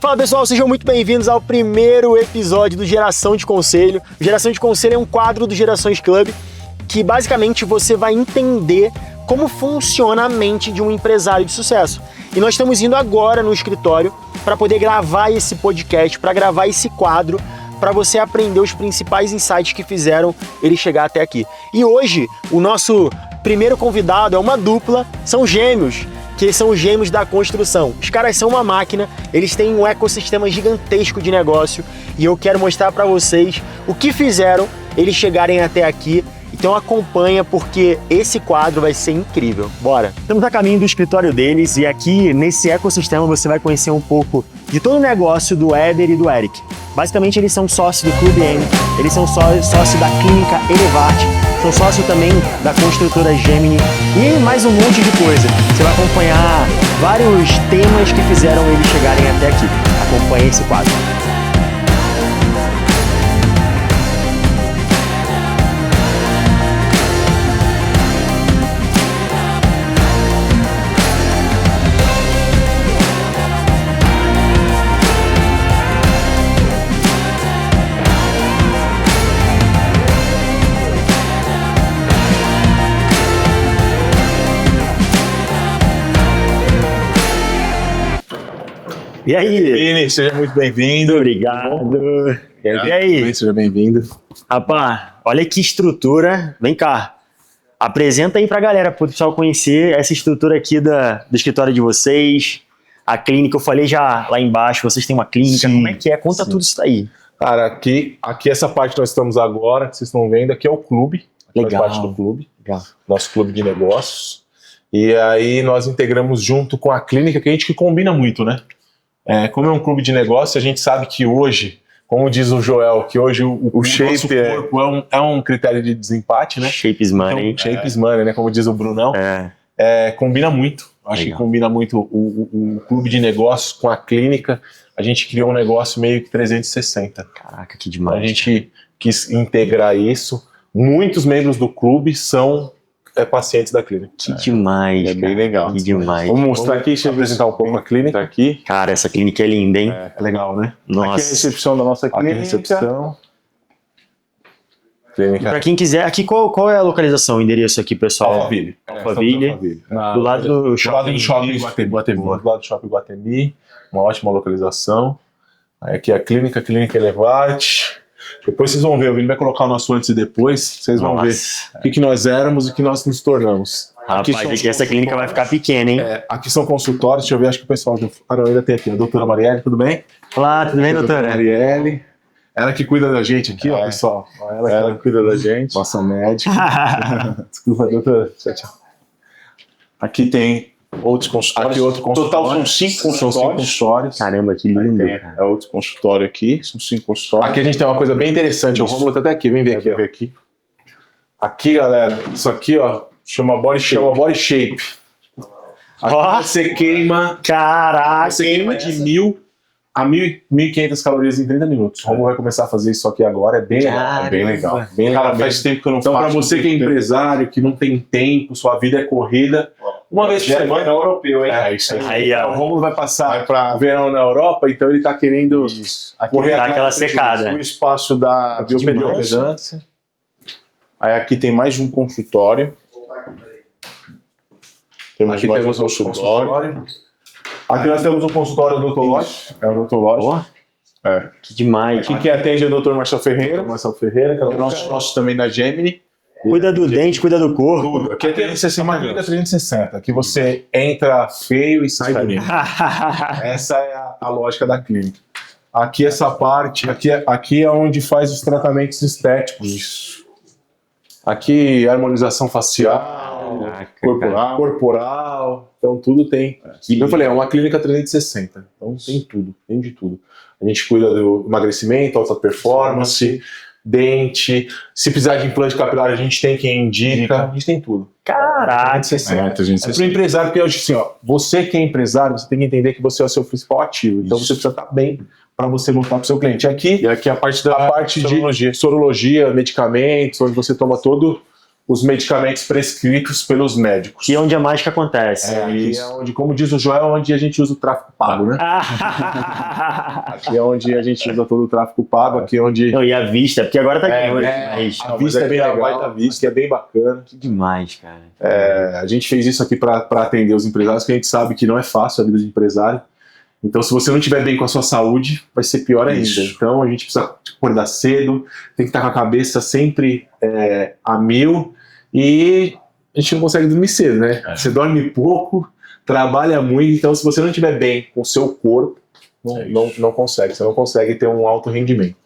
Fala pessoal, sejam muito bem-vindos ao primeiro episódio do Geração de Conselho. O Geração de Conselho é um quadro do Gerações Club que basicamente você vai entender como funciona a mente de um empresário de sucesso. E nós estamos indo agora no escritório para poder gravar esse podcast, para gravar esse quadro, para você aprender os principais insights que fizeram ele chegar até aqui. E hoje, o nosso primeiro convidado é uma dupla, são gêmeos, que são os gêmeos da construção. Os caras são uma máquina, eles têm um ecossistema gigantesco de negócio e eu quero mostrar para vocês o que fizeram eles chegarem até aqui. Então acompanha porque esse quadro vai ser incrível. Bora! Estamos a caminho do escritório deles e aqui nesse ecossistema você vai conhecer um pouco de todo o negócio do Éder e do Eric. Basicamente eles são sócios do Clube M, eles são sócios da clínica Elevate, são sócios também da construtora Gemini e mais um monte de coisa. Você vai acompanhar vários temas que fizeram eles chegarem até aqui. Acompanhe esse quadro. E aí? Vini, seja muito bem-vindo. Obrigado. E aí? Seja bem-vindo. Rapaz, olha que estrutura. Vem cá. Apresenta aí pra galera, pro pessoal conhecer essa estrutura aqui do escritório de vocês. A clínica, eu falei já lá embaixo, vocês têm uma clínica. Sim, como é que é? Conta tudo isso daí. Cara, aqui essa parte que nós estamos agora, que vocês estão vendo, aqui é o clube. Legal. Faz parte do clube. Legal. Nosso clube de negócios. E aí nós integramos junto com a clínica, que a gente combina muito, né? Como é um clube de negócio, a gente sabe que hoje, como diz o Joel, que hoje o shape nosso corpo é um critério de desempate, né? Shape is money. Então, shape is money, né? Como diz o Brunão. Combina muito. Acho que combina muito o clube de negócios com a clínica. A gente criou um negócio meio que 360. Caraca, que demais. A gente quis integrar isso. Muitos membros do clube são pacientes da clínica. Que demais. É bem legal. Que demais. Vamos mostrar aqui, deixa eu apresentar um pouco a clínica aqui. Cara, essa clínica é linda, hein? É legal, né? Nossa. Aqui é a recepção da nossa clínica. Aqui é a recepção. Clínica. Pra quem quiser, aqui qual é a localização, o endereço aqui, pessoal? Alphaville. Alphaville. Do lado do shopping. Guatemi. Do lado do shopping Guatemi. Uma ótima localização. Aí aqui é a clínica Elevate. Depois vocês vão ver, o Vini vai colocar o nosso antes e depois, vocês vão ver o que nós éramos e o que nós nos tornamos. Rapaz, essa clínica vai ficar pequena, hein? Aqui são consultórios, deixa eu ver, acho que o pessoal... não, ainda tem aqui, a doutora Marielle, tudo bem? Olá, tudo bem, doutora? Marielle, ela que cuida da gente aqui, ó, pessoal. Ela que cuida da gente. Nossa médica. Desculpa, doutora. Tchau. Aqui tem outros consultórios. Aqui outro consultório. Total são 5 consultórios. Caramba, que lindo. É outro consultório aqui, são 5 consultórios. Aqui a gente tem uma coisa bem interessante, o Rômulo tá até aqui, vem ver aqui. Aqui, galera, isso aqui, ó, chama body shape. Aqui você queima... Caraca! Você queima de 1.000 a 1.500 calorias em 30 minutos. O Rômulo vai começar a fazer isso aqui agora, é bem legal. É bem legal. Cara, faz tempo que eu não faço. Então, pra você que é empresário, que não tem tempo, sua vida é corrida... Uma vez por semana é europeu, hein? É isso aí. O Rômulo vai passar para verão na Europa, então ele está querendo correr aquela secada. O espaço da biopedância. Aí aqui tem mais um consultório. Aqui temos um consultório. Aqui nós temos um consultório do Dr. Lodge. É o Dr. Lodge. Que demais. Aqui quem atende é o Dr. Marcelo Ferreira. Que é o nosso sócio também da Gemini. Cuida do dente, cuida do corpo. Tudo. Aqui é uma clínica 360. Aqui você entra feio e sai bonito. Essa é a lógica da clínica. Aqui essa parte, aqui é onde faz os tratamentos estéticos. Isso. Aqui harmonização facial, corporal. Então tudo tem. Eu falei, é uma clínica 360. Então tem tudo, tem de tudo. A gente cuida do emagrecimento, alta performance, dente, se precisar de implante capilar a gente tem quem indica, a gente tem tudo. Caraca, é pro empresário, porque assim, ó, você que é empresário, você tem que entender que você é o seu principal ativo, então você precisa estar bem para você voltar para o seu cliente. E aqui a parte de sorologia, medicamentos, onde você toma todo os medicamentos prescritos pelos médicos. E onde é mais que acontece. Aqui é onde, como diz o Joel, onde a gente usa o tráfego pago, né? Aqui é onde a gente usa todo o tráfego pago, aqui é onde... Não, e a vista, porque agora tá aqui hoje. Mas... A vista é bem legal, a vista é bem bacana. Que demais, cara. A gente fez isso aqui para atender os empresários, porque a gente sabe que não é fácil a vida de empresário. Então, se você não estiver bem com a sua saúde, vai ser pior ainda. Então, a gente precisa acordar cedo, tem que estar com a cabeça sempre a mil, e a gente não consegue dormir cedo, né? Você dorme pouco, trabalha muito, então se você não estiver bem com o seu corpo, não consegue. Você não consegue ter um alto rendimento.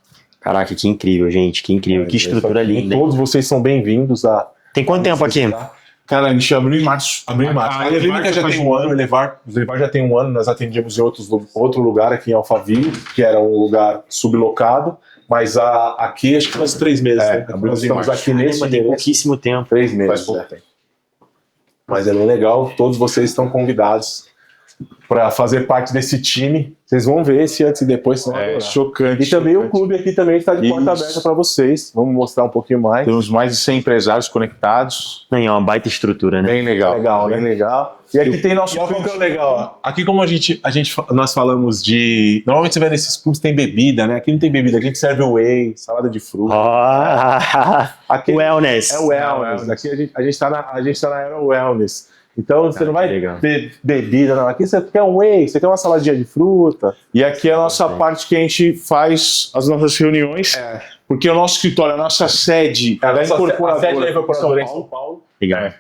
Caraca, que incrível, gente, que incrível, que estrutura linda. Todos vocês são bem-vindos a... Tem quanto tempo aqui? Cara, a gente abriu em março. A clínica já tem um ano, o Elevar já tem um ano, nós atendíamos em outro lugar aqui em Alphaville, que era um lugar sublocado, mas aqui acho que faz 3 meses, né? Nós estamos aqui nesse tem pouquíssimo tempo. 3 meses. Faz pouco tempo. Mas é bem legal, todos vocês estão convidados para fazer parte desse time. Vocês vão ver esse antes e depois. Chocante. E também o clube aqui também está de porta aberta para vocês. Vamos mostrar um pouquinho mais. Temos mais de 100 empresários conectados. É uma baita estrutura, né? Bem legal. Bem legal. E aqui tem nosso clube que é legal. Aqui, como nós falamos de... Normalmente você vê nesses clubes tem bebida, né? Aqui não tem bebida, aqui a gente serve whey, salada de fruta. Aqui wellness. É wellness. Aqui a gente tá na era wellness. Então você não vai ter bebida, não. Aqui você quer um whey, você quer uma saladinha de fruta. E aqui é a nossa parte que a gente faz as nossas reuniões, porque o nosso escritório, a nossa sede, a sede é incorporadora em São Paulo.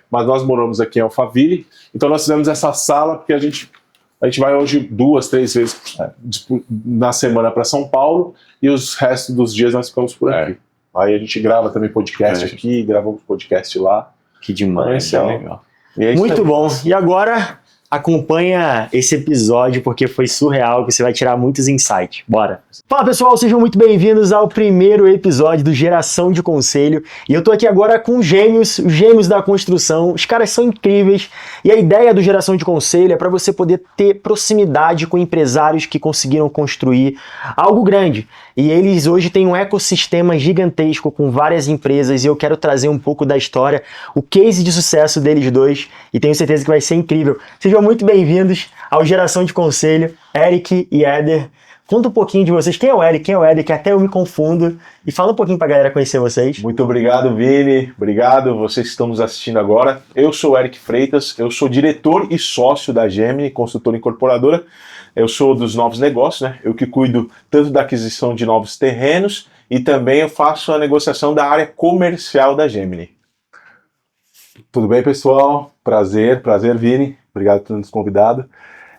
Mas nós moramos aqui em Alphaville, então nós fizemos essa sala porque a gente vai hoje 2, 3 vezes na semana para São Paulo e os restos dos dias nós ficamos por aqui. Aí a gente grava também podcast aqui, gravamos podcast lá. Que demais. Então, é legal. Muito bom. E agora acompanha esse episódio porque foi surreal, que você vai tirar muitos insights. Bora! Fala pessoal, sejam muito bem-vindos ao primeiro episódio do Geração de Conselho. E eu tô aqui agora com os gêmeos da construção. Os caras são incríveis. E a ideia do Geração de Conselho é para você poder ter proximidade com empresários que conseguiram construir algo grande. E eles hoje têm um ecossistema gigantesco com várias empresas e eu quero trazer um pouco da história, o case de sucesso deles dois e tenho certeza que vai ser incrível. Sejam muito bem-vindos ao Geração de Conselho, Eric e Éder. Conta um pouquinho de vocês. Quem é o Eric? Quem é o Éder? Que até eu me confundo. E fala um pouquinho pra galera conhecer vocês. Muito obrigado, Vini. Obrigado vocês que estão nos assistindo agora. Eu sou o Eric Freitas, eu sou diretor e sócio da Gemini, consultora incorporadora. Eu sou dos novos negócios, né? Eu que cuido tanto da aquisição de novos terrenos e também eu faço a negociação da área comercial da Gemini. Tudo bem, pessoal? Prazer, Vini. Obrigado por ter nos convidado.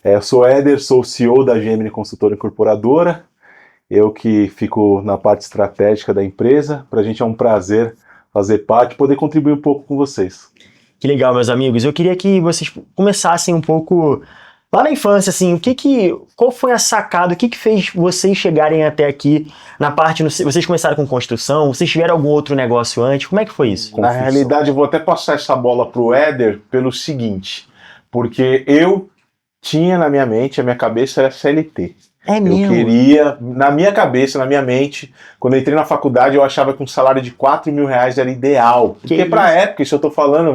Eu sou Éder, sou o CEO da Gemini Consultora Incorporadora. Eu que fico na parte estratégica da empresa. Para a gente é um prazer fazer parte e poder contribuir um pouco com vocês. Que legal, meus amigos. Eu queria que vocês começassem um pouco lá na infância, assim, qual foi a sacada, o que fez vocês chegarem até aqui na parte, vocês começaram com construção, vocês tiveram algum outro negócio antes, como é que foi isso? Na realidade, eu vou até passar essa bola pro Éder pelo seguinte, porque eu tinha na minha mente, a minha cabeça era CLT. É mesmo? Eu queria, na minha cabeça, na minha mente, quando eu entrei na faculdade, eu achava que um salário de R$4.000 era ideal. Porque pra época, isso eu tô falando,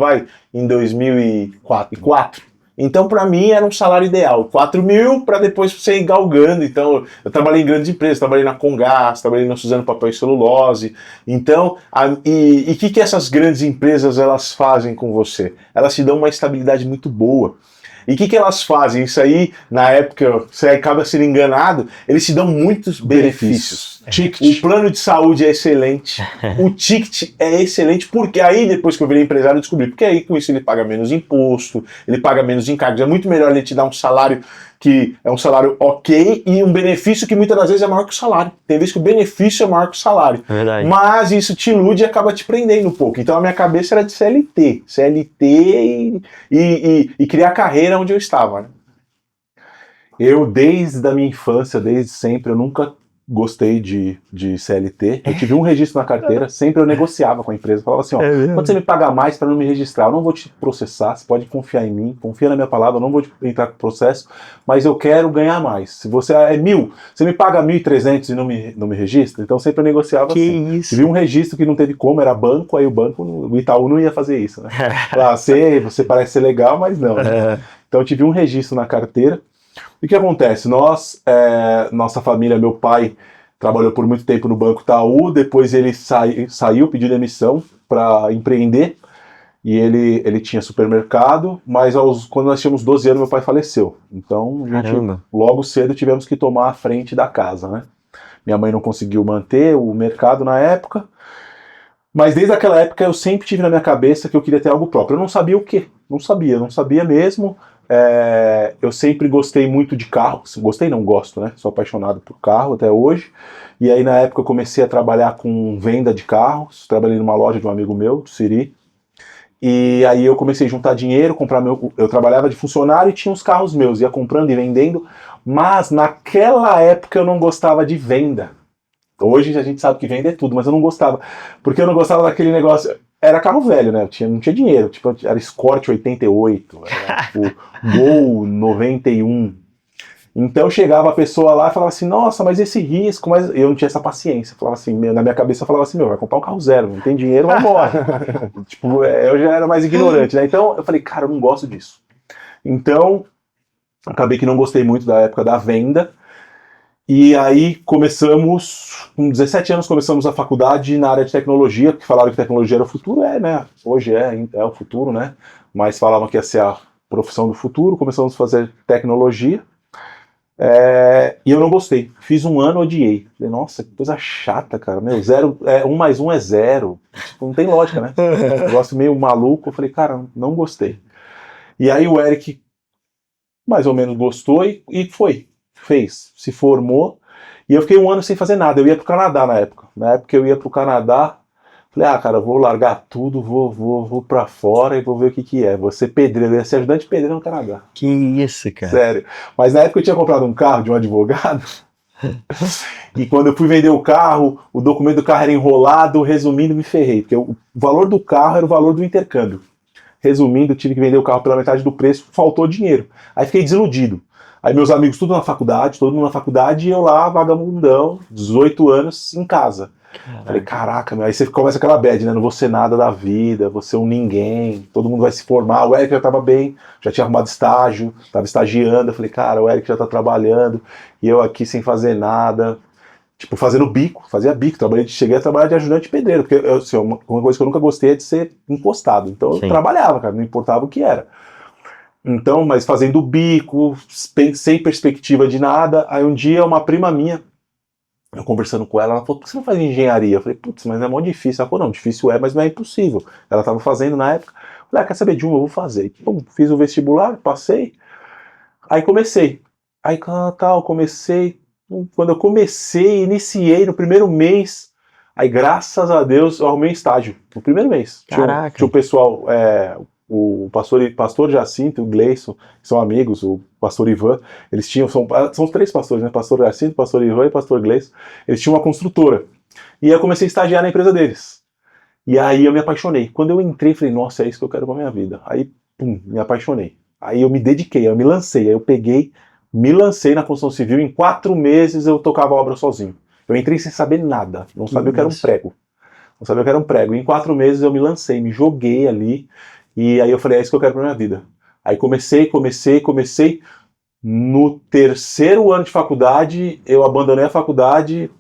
em 2004. Então, para mim, era um salário ideal. 4 mil para depois você ir galgando. Então, eu trabalhei em grandes empresas, trabalhei na Comgás, trabalhei na Suzano Papel e Celulose. Então, e o que essas grandes empresas elas fazem com você? Elas te dão uma estabilidade muito boa. E o que elas fazem? Isso aí, na época, você acaba sendo enganado, eles te dão muitos benefícios. O plano de saúde é excelente, o ticket é excelente, porque aí, depois que eu virei empresário, eu descobri, porque aí com isso ele paga menos imposto, ele paga menos encargos, é muito melhor ele te dar um salário que é um salário ok e um benefício que muitas das vezes é maior que o salário. Tem vezes que o benefício é maior que o salário. É verdade. Mas isso te ilude e acaba te prendendo um pouco. Então a minha cabeça era de CLT. E criar carreira onde eu estava. Né? Eu, desde a minha infância, desde sempre, eu nunca gostei de CLT. Eu tive um registro na carteira, sempre eu negociava com a empresa. Falava assim, ó, quando você me pagar mais para não me registrar, eu não vou te processar, você pode confiar em mim, confia na minha palavra, eu não vou entrar com processo, mas eu quero ganhar mais. Se você é 1.000, você me paga 1.300 e não me registra? Então sempre eu negociava assim. Isso? Tive um registro que não teve como, era banco, aí o Itaú não ia fazer isso, né? Você parece ser legal, mas não, né? Então eu tive um registro na carteira. E o que acontece? Nossa família, meu pai trabalhou por muito tempo no Banco Itaú, depois ele saiu, pediu demissão para empreender, e ele tinha supermercado, mas quando nós tínhamos 12 anos, meu pai faleceu. Então, logo cedo tivemos que tomar a frente da casa, né? Minha mãe não conseguiu manter o mercado na época, mas desde aquela época eu sempre tive na minha cabeça que eu queria ter algo próprio. Eu não sabia o quê, não sabia mesmo. Eu sempre gostei muito de carro, gostei não, gosto, né? Sou apaixonado por carro até hoje. E aí na época eu comecei a trabalhar com venda de carros, trabalhei numa loja de um amigo meu, do Siri. E aí eu comecei a juntar dinheiro, eu trabalhava de funcionário e tinha uns carros meus, ia comprando e vendendo, mas naquela época eu não gostava de venda. Hoje a gente sabe que venda é tudo, mas eu não gostava, porque eu não gostava daquele negócio. Era carro velho, né? Não tinha dinheiro. Tipo, era Escort 88, era tipo Gol 91. Então chegava a pessoa lá e falava assim, nossa, mas esse risco, mas eu não tinha essa paciência. Falava assim, na minha cabeça eu falava assim, vai comprar um carro zero, não tem dinheiro, vai embora. Tipo, eu já era mais ignorante, né? Então eu falei, cara, eu não gosto disso. Então, acabei que não gostei muito da época da venda. E aí começamos, com 17 anos, começamos a faculdade na área de tecnologia, porque falaram que tecnologia era o futuro, né? Hoje é o futuro, né? Mas falavam que ia ser a profissão do futuro, começamos a fazer tecnologia. E eu não gostei. Fiz um ano, odiei. Falei, nossa, que coisa chata, cara. 1 mais 1 é 0. Tipo, não tem lógica, né? Negócio meio maluco. Eu falei, cara, não gostei. E aí o Eric mais ou menos gostou e fez, se formou, e eu fiquei 1 ano sem fazer nada. Eu ia pro Canadá na época. Na época eu ia pro Canadá, falei, cara, vou largar tudo, vou pra fora e vou ver o que é. Vou ser pedreiro, eu ia ser ajudante de pedreiro no Canadá. Que isso, cara. Sério. Mas na época eu tinha comprado um carro de um advogado, e quando eu fui vender o carro, o documento do carro era enrolado, resumindo, me ferrei, porque o valor do carro era o valor do intercâmbio. Resumindo, eu tive que vender o carro pela metade do preço, faltou dinheiro. Aí fiquei desiludido. Aí meus amigos tudo na faculdade, todo mundo na faculdade, e eu lá, vagabundão, 18 anos, em casa. Falei, caraca, meu. Aí você começa aquela bad, né? Não vou ser nada da vida, vou ser um ninguém, todo mundo vai se formar. O Eric já tava bem, já tinha arrumado estágio, tava estagiando. Eu falei, cara, o Eric já tá trabalhando, e eu aqui sem fazer nada. Tipo, fazia bico, cheguei a trabalhar de ajudante pedreiro, porque uma coisa que eu nunca gostei é de ser encostado. Então eu trabalhava, cara, não importava o que era. Então, mas fazendo bico, sem perspectiva de nada. Aí um dia uma prima minha, eu conversando com ela falou, por que você não faz engenharia? Eu falei, putz, mas é mó difícil. Ela falou, não, difícil mas não é impossível. Ela estava fazendo na época. Eu falei, quer saber de uma? Eu vou fazer. Então, fiz o vestibular, passei. Aí comecei. Aí comecei. Quando eu iniciei no primeiro mês, aí graças a Deus eu arrumei estágio. No primeiro mês. Caraca. Tinha o pessoal... o pastor Jacinto e o Gleison, que são amigos, o pastor Ivan, eles são os 3 pastores, né? Pastor Jacinto, pastor Ivan e pastor Gleison. Eles tinham uma construtora. E aí eu comecei a estagiar na empresa deles. E aí eu me apaixonei. Quando eu entrei, falei, nossa, é isso que eu quero pra minha vida. Aí, me apaixonei. Aí eu me dediquei, eu me lancei. Aí eu me lancei na construção civil. Em 4 meses eu tocava a obra sozinho. Eu entrei sem saber nada, não sabia o que era um prego. Não sabia o que era um prego. E em 4 meses eu me lancei, me joguei ali. E aí eu falei, é isso que eu quero pra minha vida. Aí comecei. No 3º ano de faculdade, eu abandonei a faculdade,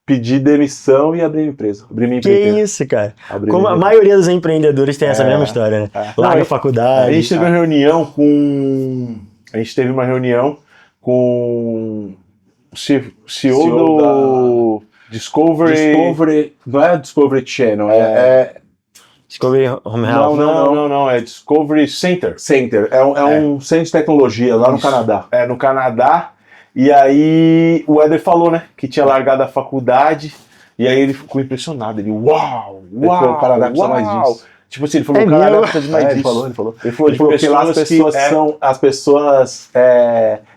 pedi demissão e abri minha empresa. Que isso, cara. Como a maioria dos empreendedores tem essa mesma história, né? Larga a faculdade. A gente teve uma reunião com o CEO do Discovery. Não é Discovery Channel, Discovery Home Health. Não, é Discovery Center. Um centro de tecnologia lá no Canadá. No Canadá. E aí o Éder falou, né, que tinha largado a faculdade, e aí ele ficou impressionado. Ele, uau, o Canadá precisa mais disso. Tipo assim, ele falou, o cara precisa de mais disso. Ele falou que lá as pessoas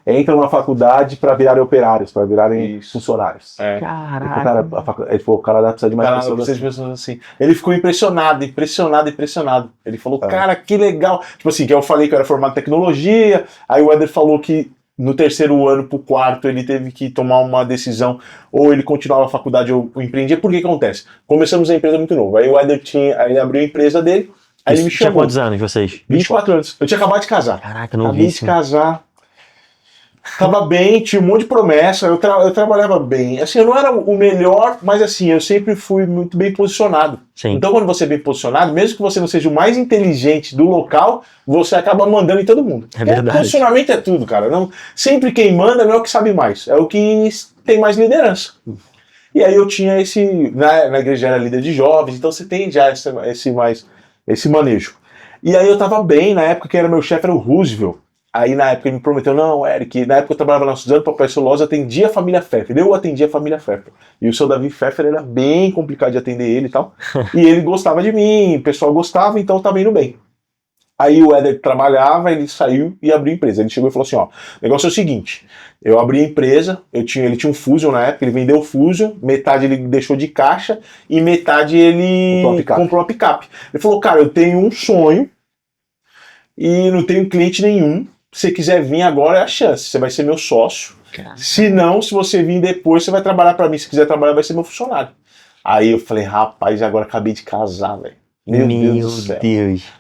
entram na faculdade para virarem operários, para virarem funcionários. Caraca. Ele falou, o cara precisa de mais pessoas assim. Ele ficou impressionado. Ele falou, cara, que legal. Tipo assim, que eu falei que eu era formado em tecnologia, aí o Éder falou que no terceiro ano pro quarto ele teve que tomar uma decisão, ou ele continuava a faculdade ou empreendia. Por que acontece? Começamos a empresa muito novo. Aí o Éder ele abriu a empresa dele, aí ele me chamou. Tinha quantos anos vocês? 24 anos. Eu tinha acabado de casar. Caraca, não vi isso. Acabei de casar. Tava bem, tinha um monte de promessa, eu trabalhava bem. Assim, eu não era o melhor, mas assim, eu sempre fui muito bem posicionado. Sim. Então, quando você é bem posicionado, mesmo que você não seja o mais inteligente do local, você acaba mandando em todo mundo. É verdade. Posicionamento é tudo, cara. Não, sempre quem manda não é o que sabe mais, é o que tem mais liderança. E aí eu tinha na igreja era líder de jovens, então você tem já esse manejo. E aí eu tava bem, na época quem era meu chefe era o Roosevelt. Aí na época ele me prometeu, não, Eric, na época eu trabalhava na Suzano, Papai Solosa, atendia a família Pfeffer, eu atendia a família Pfeffer. E o seu Davi Pfeffer era bem complicado de atender ele e tal. E ele gostava de mim, o pessoal gostava, então eu tava indo bem. Aí o Éder trabalhava, ele saiu e abriu a empresa. Ele chegou e falou assim, ó, o negócio é o seguinte, eu abri a empresa, ele tinha um Fusion na época, ele vendeu o Fusion, metade ele deixou de caixa e metade ele comprou uma picape. Ele falou, cara, eu tenho um sonho e não tenho cliente nenhum. Se você quiser vir agora é a chance, você vai ser meu sócio. Se não, se você vir depois, você vai trabalhar para mim. Se quiser trabalhar, vai ser meu funcionário. Aí eu falei, rapaz, agora acabei de casar, velho. Meu Deus do céu.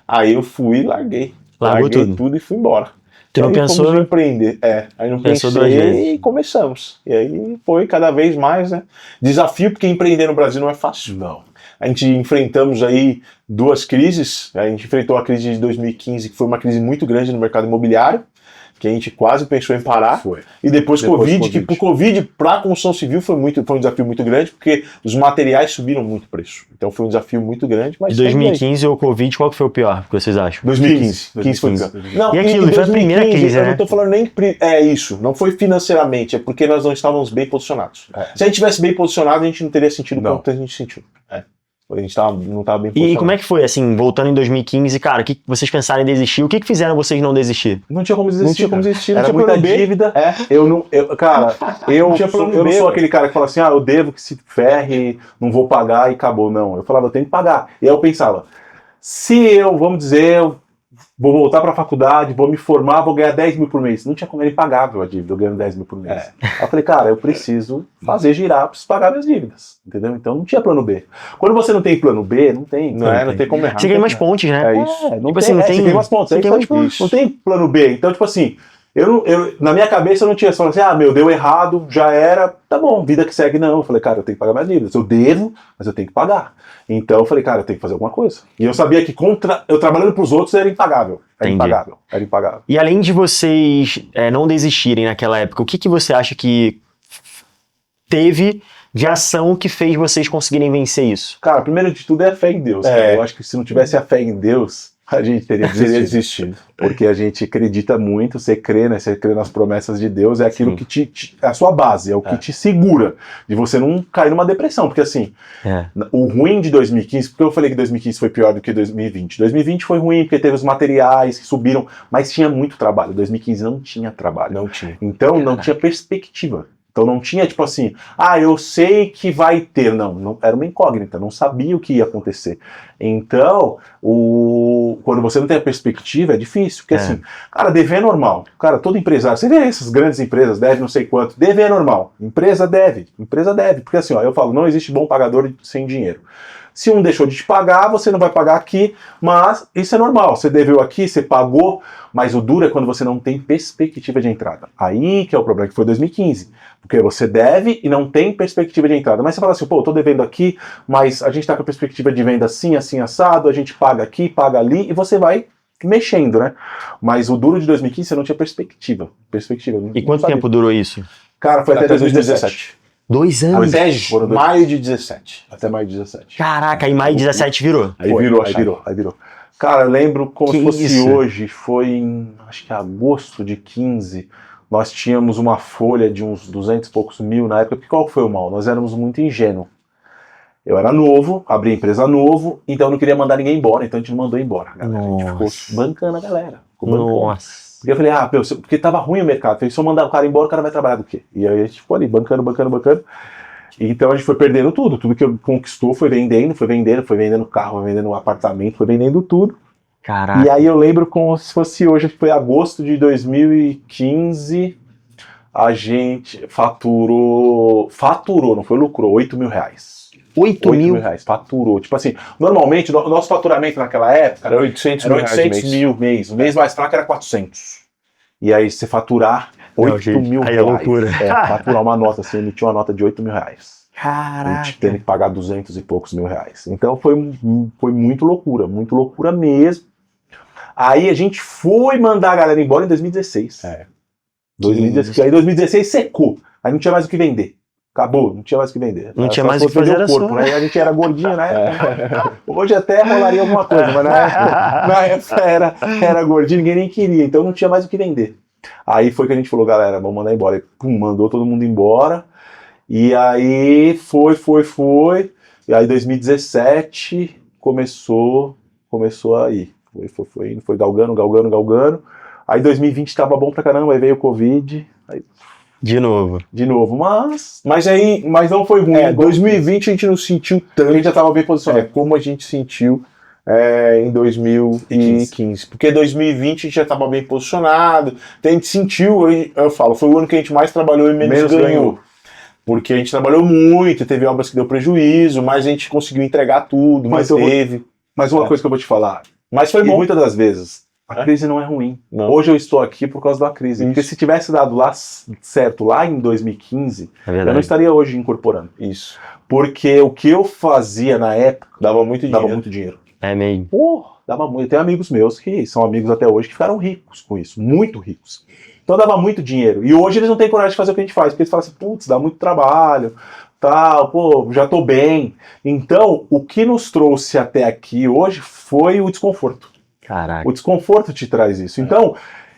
Aí eu fui e larguei. Larguei tudo e fui embora. Tu não pensou em empreender? Aí não pensou pensei e começamos. E aí foi cada vez mais, né? Desafio, porque empreender no Brasil não é fácil. Não. A gente enfrentamos aí 2 crises. A gente enfrentou a crise de 2015, que foi uma crise muito grande no mercado imobiliário, que a gente quase pensou em parar. Foi. E depois Covid, que pro Covid, para a construção civil, foi um desafio muito grande, porque os materiais subiram muito o preço. Então foi um desafio muito grande. Mas de 2015 ou Covid, qual que foi o pior, que vocês acham? 2015. 2015 foi o pior. Não, e aquilo, foi a primeira crise, né? Eu não tô falando nem... isso, não foi financeiramente, é porque nós não estávamos bem posicionados. Se a gente tivesse bem posicionado, a gente não teria sentido o quanto a gente sentiu. A gente não estava bem posicionado. E como é que foi, assim, voltando em 2015, cara, o que vocês pensaram em desistir? O que fizeram vocês não desistir? Não tinha como desistir. Era tinha muita dívida. Eu não sou aquele cara que fala assim, eu devo que se ferre, não vou pagar e acabou. Não, eu falava, eu tenho que pagar. E aí eu pensava, vamos dizer, eu vou voltar para a faculdade, vou me formar, vou ganhar 10 mil por mês. Não tinha como, era impagável a dívida, eu ganhando 10 mil por mês. Aí eu falei, cara, eu preciso fazer girar, preciso pagar minhas dívidas, entendeu? Então não tinha plano B. Quando você não tem plano B, não tem como errar. Você ganha umas pontes, né? É isso. Você tem umas pontes. Não tem plano B. Então, tipo assim, na minha cabeça eu não tinha só assim, deu errado, já era, tá bom, vida que segue. Não, eu falei, cara, eu tenho que pagar minhas dívidas. Eu devo, mas eu tenho que pagar. Então eu falei, cara, eu tenho que fazer alguma coisa. E eu sabia que eu trabalhando pros outros era impagável. Era impagável. E além de vocês não desistirem naquela época, o que você acha que teve de ação que fez vocês conseguirem vencer isso? Cara, primeiro de tudo é a fé em Deus. Eu acho que se não tivesse a fé em Deus, a gente teria desistido. Porque a gente acredita muito, você crê nas promessas de Deus, é aquilo que é a sua base, é o que te segura de você não cair numa depressão. Porque assim, o ruim de 2015, porque eu falei que 2015 foi pior do que 2020. 2020 foi ruim porque teve os materiais que subiram, mas tinha muito trabalho. 2015 não tinha trabalho. Não tinha. Então não tinha perspectiva. Então não tinha tipo assim, eu sei que vai ter. Não, era uma incógnita, não sabia o que ia acontecer. Então, quando você não tem a perspectiva, é difícil. Porque assim, cara, dever é normal. Cara, todo empresário, você vê essas grandes empresas, deve não sei quanto, dever é normal. Empresa deve. Porque assim, eu falo, não existe bom pagador sem dinheiro. Se um deixou de te pagar, você não vai pagar aqui, mas isso é normal. Você deveu aqui, você pagou, mas o duro é quando você não tem perspectiva de entrada. Aí que é o problema, que foi 2015. Porque você deve e não tem perspectiva de entrada. Mas você fala assim, eu tô devendo aqui, mas a gente tá com a perspectiva de venda assim, assim, assado, a gente paga aqui, paga ali, e você vai mexendo, né? Mas o duro de 2015, você não tinha perspectiva. E quanto tempo durou isso? Cara, foi até 2017. 2 anos? Até maio de 17. Até maio de 17. Caraca, aí maio de 17 virou? Aí virou. Cara, eu lembro como se fosse hoje, foi em, acho que agosto de 15, nós tínhamos uma folha de uns 200 e poucos mil na época, porque qual foi o mal? Nós éramos muito ingênuos. Eu era novo, abri a empresa novo, então eu não queria mandar ninguém embora, então a gente não mandou embora. A gente ficou bancando a galera. Ficou bancando. Nossa. Porque eu falei, porque tava ruim o mercado. Eu falei, se eu mandar o cara embora, o cara vai trabalhar do quê? E aí a gente ficou ali, bancando. Então a gente foi perdendo tudo que conquistou foi vendendo carro, foi vendendo apartamento, foi vendendo tudo. Caraca. E aí eu lembro como se fosse hoje, acho que foi agosto de 2015, a gente faturou, não foi lucrou, 8 mil reais. 8 mil reais, faturou. Tipo assim, normalmente o nosso faturamento naquela época era 800 mil mês. O mês mais fraco era 400. E aí você faturar 8 mil reais. Aí é loucura. Faturar uma nota, assim, emitiu uma nota de 8 mil reais. Caraca. A gente teve que pagar 200 e poucos mil reais. Então foi muito loucura mesmo. Aí a gente foi mandar a galera embora em 2016. 2016. Aí em 2016 secou. Aí não tinha mais o que vender. Acabou, não tinha mais o que vender. Não tinha mais o que fazer o corpo, né? A gente era gordinho, né? Hoje até rolaria alguma coisa, mas na época era gordinho, ninguém nem queria, então não tinha mais o que vender. Aí foi que a gente falou, galera, vamos mandar embora. E, mandou todo mundo embora. E aí foi. E aí 2017 começou a ir. Foi galgando. Aí 2020 tava bom pra caramba, aí veio o Covid. Aí... De novo, mas não foi ruim. 2020 a gente não sentiu tanto. A gente já tava bem posicionado. Como a gente sentiu em 2015. Porque 2020 a gente já tava bem posicionado. Então a gente sentiu, eu falo, foi o ano que a gente mais trabalhou e menos ganhou. Porque a gente trabalhou muito, teve obras que deu prejuízo, mas a gente conseguiu entregar tudo, mas teve. Mas uma coisa que eu vou te falar. Mas foi bom. Muitas das vezes, a crise não é ruim. Não. Hoje eu estou aqui por causa da crise. Isso. Porque se tivesse dado certo lá em 2015, eu não estaria hoje incorporando. Isso. Porque o que eu fazia na época dava muito dinheiro. É mesmo. Dava muito. Eu tenho amigos meus que são amigos até hoje que ficaram ricos com isso, muito ricos. Então dava muito dinheiro. E hoje eles não têm coragem de fazer o que a gente faz, porque eles falam assim, putz, dá muito trabalho, tal, já tô bem. Então, o que nos trouxe até aqui hoje foi o desconforto. Caraca. O desconforto te traz isso. Então,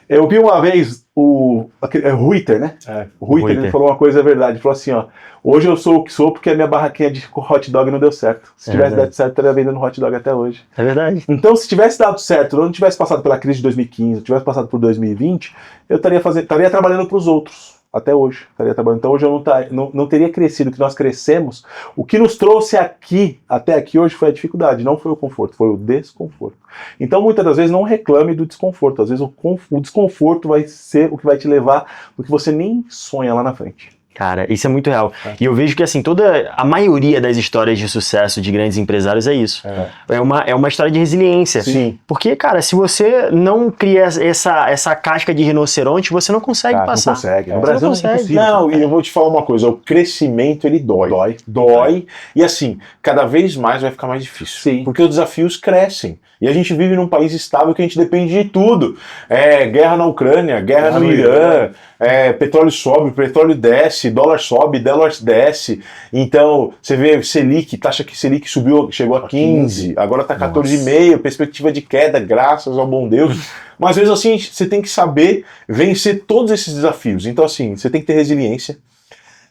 eu vi uma vez o Ruiter, né? O Ruiter, ele falou uma coisa verdade. Ele falou assim, ó, hoje eu sou o que sou porque a minha barraquinha de hot dog não deu certo. Se tivesse dado certo, eu estaria vendendo hot dog até hoje. É verdade. Então, se tivesse dado certo, eu não tivesse passado pela crise de 2015, eu tivesse passado por 2020, eu estaria trabalhando para os outros. Até hoje, estaria trabalhando. Então hoje eu não teria crescido o que nós crescemos. O que nos trouxe até aqui hoje foi a dificuldade, não foi o conforto, foi o desconforto. Então muitas das vezes não reclame do desconforto. Às vezes o desconforto vai ser o que vai te levar do que você nem sonha lá na frente. Cara, isso é muito real. E eu vejo que, assim, a maioria das histórias de sucesso de grandes empresários é isso. É uma história de resiliência. Sim. Porque, cara, se você não cria essa casca de rinoceronte, você não consegue passar. Não consegue. No Brasil não é impossível. Não, e eu vou te falar uma coisa, o crescimento, ele dói. E assim, cada vez mais vai ficar mais difícil. Sim. Porque os desafios crescem. E a gente vive num país estável que a gente depende de tudo. Guerra na Ucrânia, guerra no Irã, petróleo sobe, petróleo desce, dólar sobe, dólar desce. Então, você vê Selic, taxa que Selic chegou a 15, agora está 14,5, perspectiva de queda, graças ao bom Deus. Mas às vezes assim, você tem que saber vencer todos esses desafios. Então assim, você tem que ter resiliência.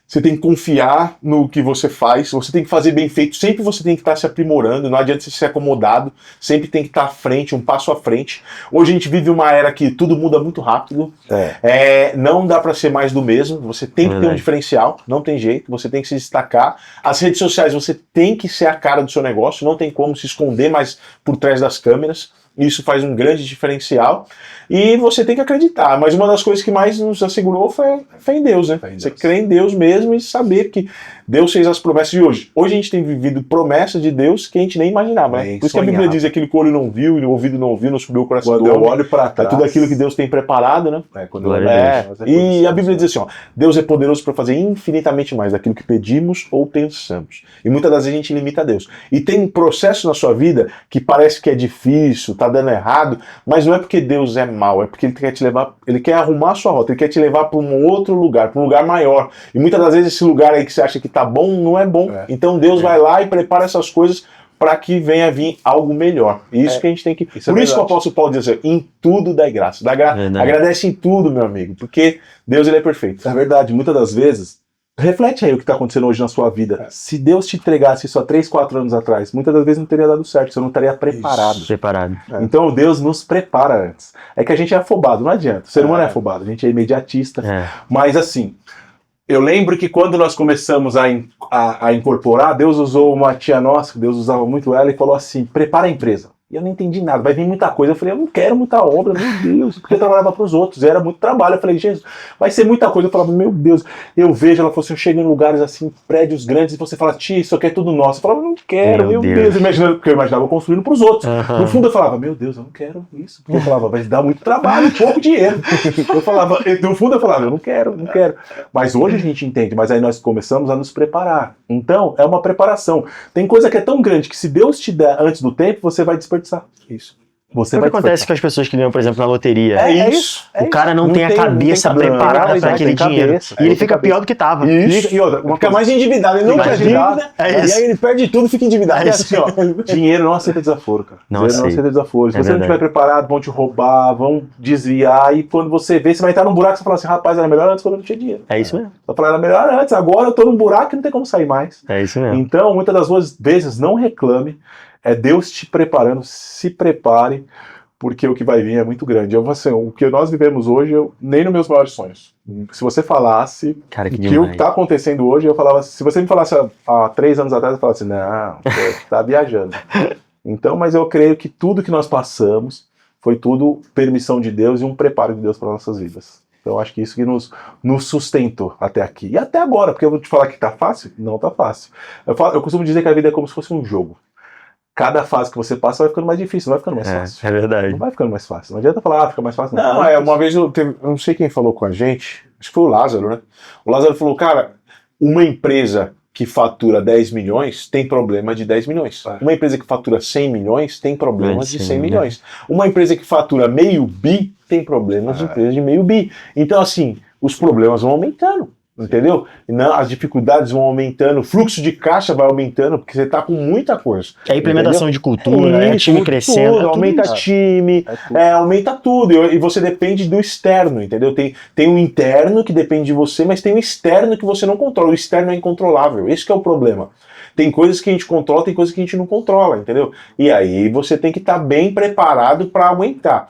Você tem que confiar no que você faz, você tem que fazer bem feito, sempre você tem que estar se aprimorando, não adianta você ser acomodado, sempre tem que estar à frente, um passo à frente. Hoje a gente vive uma era que tudo muda muito rápido, não dá para ser mais do mesmo, você tem que ter um diferencial, não tem jeito, você tem que se destacar. As redes sociais, você tem que ser a cara do seu negócio, não tem como se esconder mais por trás das câmeras. Isso faz um grande diferencial e você tem que acreditar. Mas uma das coisas que mais nos assegurou foi fé em Deus, né? Você crê em Deus mesmo e saber que Deus fez as promessas de hoje. Hoje a gente tem vivido promessas de Deus que a gente nem imaginava, né? Por isso que a Bíblia diz aquilo que o olho não viu e o ouvido não ouviu, não subiu o coração do homem. Eu olho para trás. É tudo aquilo que Deus tem preparado, né? E a Bíblia diz assim, ó, Deus é poderoso para fazer infinitamente mais daquilo que pedimos ou pensamos. E muitas das vezes a gente limita a Deus. E tem processos na sua vida que parece que é difícil, tá dando errado, mas não é porque Deus é mau, é porque Ele quer te levar, Ele quer arrumar a sua rota, Ele quer te levar para um outro lugar, para um lugar maior. E muitas das vezes esse lugar aí que você acha que tá bom, não é bom. Então Deus vai lá e prepara essas coisas para que venha vir algo melhor. E isso que a gente tem que... Por isso que o apóstolo Paulo diz assim, em tudo dai graça. Agradece em tudo, meu amigo, porque Deus ele é perfeito. É verdade, muitas das vezes Reflete aí o que está acontecendo hoje na sua vida. Se Deus te entregasse isso há 3, 4 anos atrás, muitas das vezes não teria dado certo, você não estaria preparado. Isso. Preparado. Então Deus nos prepara antes. É que a gente é afobado, não adianta. O ser humano é afobado, a gente é imediatista. Mas assim, eu lembro que quando nós começamos a incorporar, Deus usou uma tia nossa, Deus usava muito ela, e falou assim, prepara a empresa. E eu não entendi nada, vai vir muita coisa. Eu falei, eu não quero muita obra, meu Deus, porque eu trabalhava para os outros, era muito trabalho. Eu falei, Jesus, vai ser muita coisa. Eu falava, meu Deus, eu vejo, ela falou assim, eu chego em lugares assim, prédios grandes, e você fala, tia, isso aqui é tudo nosso. Eu falava, não quero, meu Deus. Imaginando, porque eu imaginava construindo para os outros. No fundo eu falava, meu Deus, eu não quero isso. Porque eu falava, vai dar muito trabalho, pouco dinheiro. Eu falava, no fundo eu falava, eu não quero. Mas hoje a gente entende, mas aí nós começamos a nos preparar. Então, é uma preparação. Tem coisa que é tão grande que se Deus te der antes do tempo, você vai desperdiçar. Isso. O que acontece com as pessoas que ganham, por exemplo, na loteria? É isso. O cara não tem a cabeça preparada para aquele dinheiro. E ele fica pior do que estava. Isso. E outra, fica mais endividado. Ele não tinha dívida. E aí ele perde tudo e fica endividado. É assim, ó. Dinheiro não aceita desaforo, cara. Dinheiro não aceita desaforo. Se você não estiver preparado, vão te roubar, vão desviar. E quando você vê, você vai estar num buraco e você fala assim, rapaz, era melhor antes quando eu não tinha dinheiro. É isso mesmo. Eu falei, era melhor antes. Agora eu tô num buraco e não tem como sair mais. É isso mesmo. Então, muitas das vezes, não reclame. É Deus te preparando. Se prepare. Porque o que vai vir é muito grande. Assim, o que nós vivemos hoje, nem nos meus maiores sonhos. Se você falasse o que está acontecendo hoje, eu falava, se você me falasse há 3 anos atrás, eu falava assim, não, você está viajando. Então, mas eu creio que tudo que nós passamos foi tudo permissão de Deus e um preparo de Deus para nossas vidas. Então, eu acho que isso que nos sustentou até aqui. E até agora, porque eu vou te falar que está fácil? Não está fácil. Eu costumo dizer que a vida é como se fosse um jogo. Cada fase que você passa vai ficando mais difícil, não vai ficando mais fácil. É verdade. Não vai ficando mais fácil. Não adianta falar, fica mais fácil. Não, uma vez eu não sei quem falou com a gente, acho que foi o Lázaro, né? O Lázaro falou, cara, uma empresa que fatura 10 milhões tem problema de 10 milhões. Uma empresa que fatura 100 milhões tem problemas de 100 milhões. Uma empresa que fatura meio bi tem problemas de empresa de meio bi. Então, assim, os problemas vão aumentando. Entendeu? As dificuldades vão aumentando, o fluxo de caixa vai aumentando, porque você está com muita coisa. É a implementação de cultura, time crescendo. Tudo, aumenta time, aumenta tudo. E você depende do externo, entendeu? Tem o interno que depende de você, mas tem o externo que você não controla. O externo é incontrolável. Esse que é o problema. Tem coisas que a gente controla, tem coisas que a gente não controla, entendeu? E aí você tem que estar bem preparado para aguentar.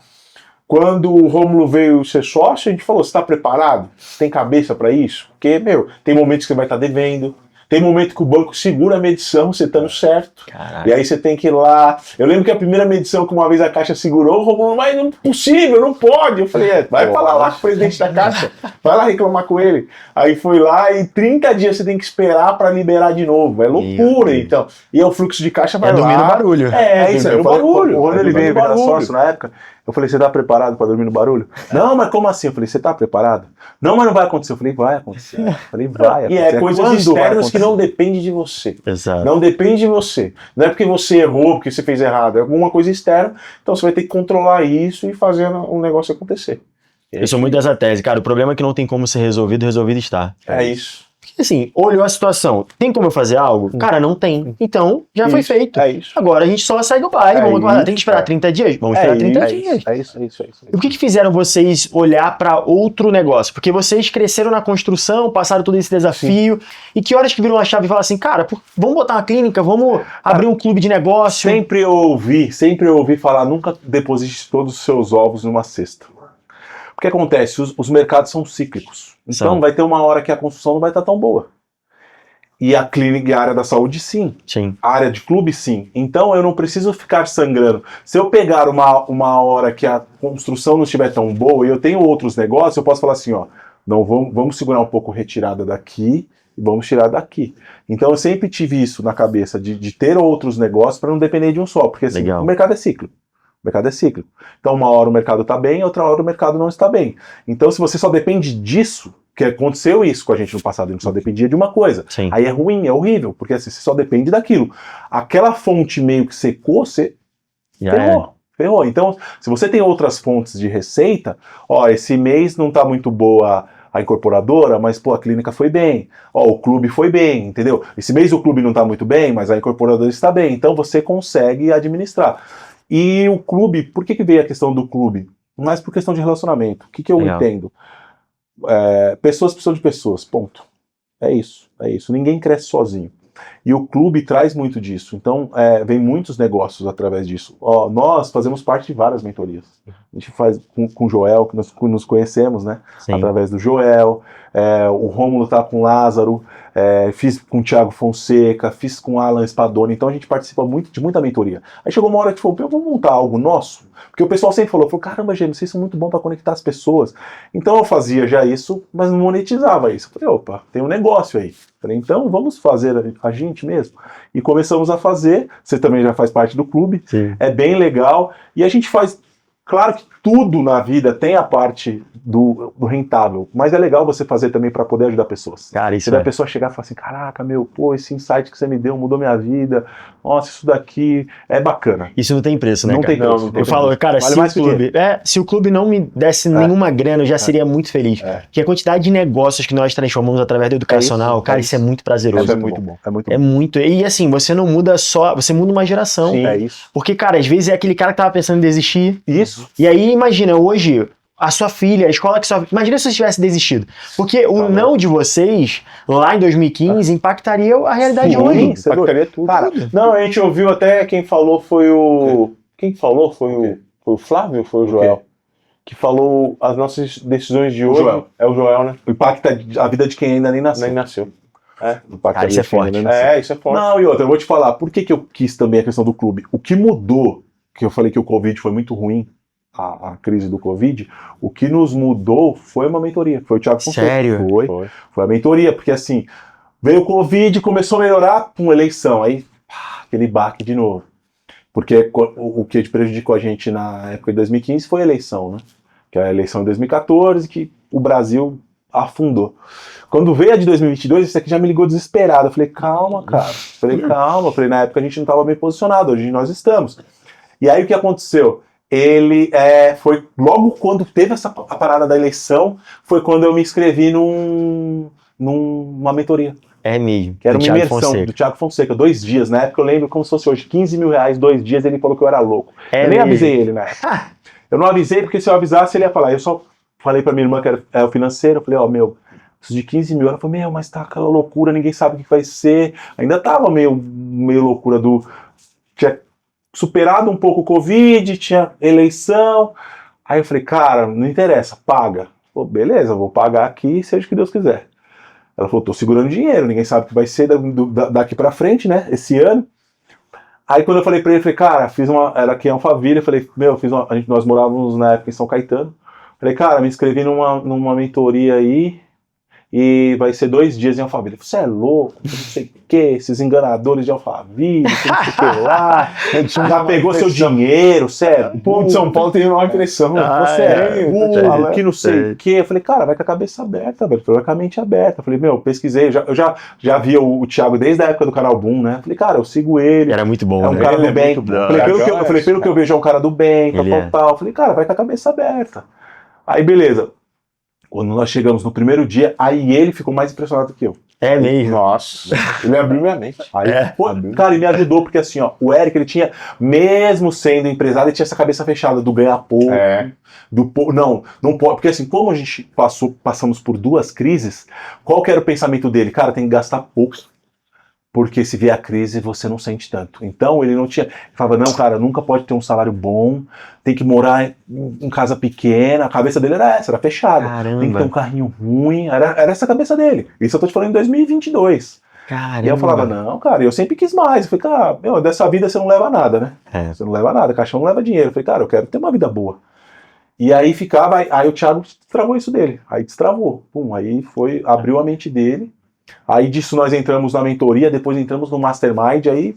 Quando o Rômulo veio ser sócio, a gente falou, você está preparado? Você tem cabeça para isso? Porque, tem momentos que você vai estar devendo, tem momento que o banco segura a medição, você estando certo. Caraca. E aí você tem que ir lá. Eu lembro que a primeira medição que uma vez a Caixa segurou, o Rômulo, mas não é possível, não pode. Eu falei, vai falar lá com o presidente da Caixa, vai lá reclamar com ele. Aí foi lá e 30 dias você tem que esperar para liberar de novo. É loucura, então. E aí o fluxo de caixa vai lá. Dormir no barulho. É isso, no barulho. Quando ele veio virar sócio na época, eu falei, você tá preparado para dormir no barulho? Não, mas como assim? Eu falei, você tá preparado? Não, mas não vai acontecer. Eu falei, vai acontecer. Eu falei, vai acontecer. E é coisas externas que não dependem de você. Exato. Não depende de você. Não é porque você errou, porque você fez errado. É alguma coisa externa. Então você vai ter que controlar isso e fazer um negócio acontecer. Eu sou muito dessa tese, cara. O problema é que não tem como ser resolvido está. É isso. Porque assim, olhou a situação, tem como eu fazer algo? Cara, não tem. Então, já foi feito. É isso. Agora a gente só segue o baile. Vamos aguardar. Tem que esperar 30 dias? Vamos esperar 30 dias. É isso. E o que fizeram vocês olhar para outro negócio? Porque vocês cresceram na construção, passaram todo esse desafio. Sim. E que horas que viram a chave e falaram assim, cara, vamos botar uma clínica, vamos abrir um clube de negócio? Sempre ouvi falar, nunca deposite todos os seus ovos numa cesta. O que acontece? Os mercados são cíclicos. Então vai ter uma hora que a construção não vai estar tão boa. E a clínica e a área da saúde, sim. A área de clube, sim. Então eu não preciso ficar sangrando. Se eu pegar uma hora que a construção não estiver tão boa e eu tenho outros negócios, eu posso falar assim, ó, não, vamos segurar um pouco retirada daqui e vamos tirar daqui. Então eu sempre tive isso na cabeça, de ter outros negócios para não depender de um só. Porque assim, o mercado é cíclico. O mercado é cíclico. Então uma hora o mercado está bem, outra hora o mercado não está bem. Então se você só depende disso, que aconteceu isso com a gente no passado, a gente só dependia de uma coisa. Sim. Aí é ruim, é horrível, porque assim, você só depende daquilo. Aquela fonte meio que secou, você ferrou. Então, se você tem outras fontes de receita, ó, esse mês não está muito boa a incorporadora, mas pô, a clínica foi bem. Ó, o clube foi bem, entendeu? Esse mês o clube não está muito bem, mas a incorporadora está bem. Então você consegue administrar. E o clube, por que veio a questão do clube? Mais por questão de relacionamento. O que eu entendo? Pessoas precisam de pessoas, ponto. É isso. Ninguém cresce sozinho. E o clube traz muito disso. Então, vem muitos negócios através disso. Nós fazemos parte de várias mentorias. A gente faz com o Joel, que nós nos conhecemos, né? Sim. Através do Joel. O Rômulo tá com o Lázaro. Fiz com o Thiago Fonseca. Fiz com o Alan Spadoni. Então, a gente participa de muita mentoria. Aí chegou uma hora que falou, vamos montar algo nosso? Porque o pessoal sempre falou, caramba, Gêmeo, vocês são muito bons para conectar as pessoas. Então, eu fazia já isso, mas não monetizava isso. Eu falei, opa, tem um negócio aí. Falei, então vamos fazer a gente mesmo. E começamos a fazer, você também já faz parte do clube, sim. É bem legal. E a gente faz, claro que tudo na vida tem a parte do rentável, mas é legal você fazer também para poder ajudar pessoas. Cara, isso a pessoa chegar e falar assim, caraca, esse insight que você me deu mudou minha vida, nossa, isso daqui é bacana. Isso não tem preço, né, não cara? Tem preço. Eu falo, cara, vale se o clube não me desse nenhuma grana, eu já seria muito feliz. Porque a quantidade de negócios que nós transformamos através do educacional, isso é muito prazeroso. É muito bom. É muito. E assim, você não muda só, você muda uma geração. Sim, é isso. Porque, cara, às vezes é aquele cara que tava pensando em desistir. Isso. E aí, imagina, hoje, a sua filha, a escola que sua... Imagina se você tivesse desistido. Porque o não de vocês, lá em 2015, impactaria a realidade de hoje. Impactaria tudo. Cara, não, a gente ouviu até quem falou foi o... Quem falou foi o Flávio ou foi o Joel? Que falou as nossas decisões de hoje. É o Joel, né? Impacta a vida de quem ainda nem nasceu. Cara, isso é forte. Isso é forte. Não, e outra, eu vou te falar, por que eu quis também a questão do clube? O que mudou, que eu falei que o Covid foi muito ruim, a crise do Covid, o que nos mudou foi uma mentoria. Foi o Thiago Fonseca. Sério? Foi a mentoria, porque assim, veio o Covid, começou a melhorar, eleição, aí aquele baque de novo. Porque o que prejudicou a gente na época de 2015 foi a eleição, né? Que é a eleição de 2014, que o Brasil afundou. Quando veio a de 2022, esse aqui já me ligou desesperado. Eu falei, calma, cara. Falei, na época a gente não estava bem posicionado, hoje nós estamos. E aí o que aconteceu? Ele foi logo quando teve a parada da eleição, foi quando eu me inscrevi numa mentoria. É mesmo. Que era uma imersão do Thiago Fonseca, 2 dias. Na época eu lembro como se fosse hoje, 15 mil reais, 2 dias, ele falou que eu era louco. Eu nem avisei ele na época. Eu não avisei, porque se eu avisasse ele ia falar. Eu só falei pra minha irmã que era o financeiro, eu falei, preciso de 15 mil. Ela falou, mas tá aquela loucura, ninguém sabe o que vai ser. Ainda tava meio loucura tinha superado um pouco o Covid, tinha eleição. Aí eu falei, cara, não interessa, paga. Falei, beleza, eu vou pagar aqui, seja o que Deus quiser. Ela falou, tô segurando dinheiro, ninguém sabe o que vai ser daqui pra frente, né, esse ano. Aí quando eu falei pra ele, falei, cara, era aqui em Alphaville, eu falei, nós morávamos na época em São Caetano. Falei, cara, me inscrevi numa mentoria aí, e vai ser 2 dias em Alphaville. Você é louco, não sei o que, esses enganadores de Alphaville, não sei o que lá, já pegou seu dinheiro, sério. O povo de São Paulo tem uma impressão, você que não sei o que. Eu falei, cara, vai com a cabeça aberta, velho, vai com a mente aberta. Eu falei, pesquisei, eu já via o Thiago desde a época do Canal Boom, né? Eu falei, cara, eu sigo ele. Era muito bom, é um cara do bem. Pelo que eu vejo, é um cara do bem, tal. Eu falei, cara, vai com a cabeça aberta. Aí, beleza. Quando nós chegamos no primeiro dia, aí ele ficou mais impressionado que eu. É mesmo? Nossa, ele abriu minha mente. Aí, cara, ele me ajudou, porque assim, o Eric, ele tinha, mesmo sendo empresário, ele tinha essa cabeça fechada do ganhar pouco, não pode, porque assim, como a gente passamos por 2 crises, qual que era o pensamento dele? Cara, tem que gastar pouco, porque se vier a crise, você não sente tanto. Então, ele não tinha... Ele falava, não, cara, nunca pode ter um salário bom, tem que morar em casa pequena. A cabeça dele era essa, era fechada. Caramba. Tem que ter um carrinho ruim. Era essa a cabeça dele. Isso eu tô te falando em 2022. Caramba. E eu falava, não, cara, eu sempre quis mais. Eu falei, cara, dessa vida você não leva nada, né? Você não leva nada, caixão não leva dinheiro. Eu falei, cara, eu quero ter uma vida boa. E aí aí o Thiago destravou isso dele. Aí destravou. Aí abriu a mente dele. Aí disso nós entramos na mentoria, depois entramos no Mastermind, aí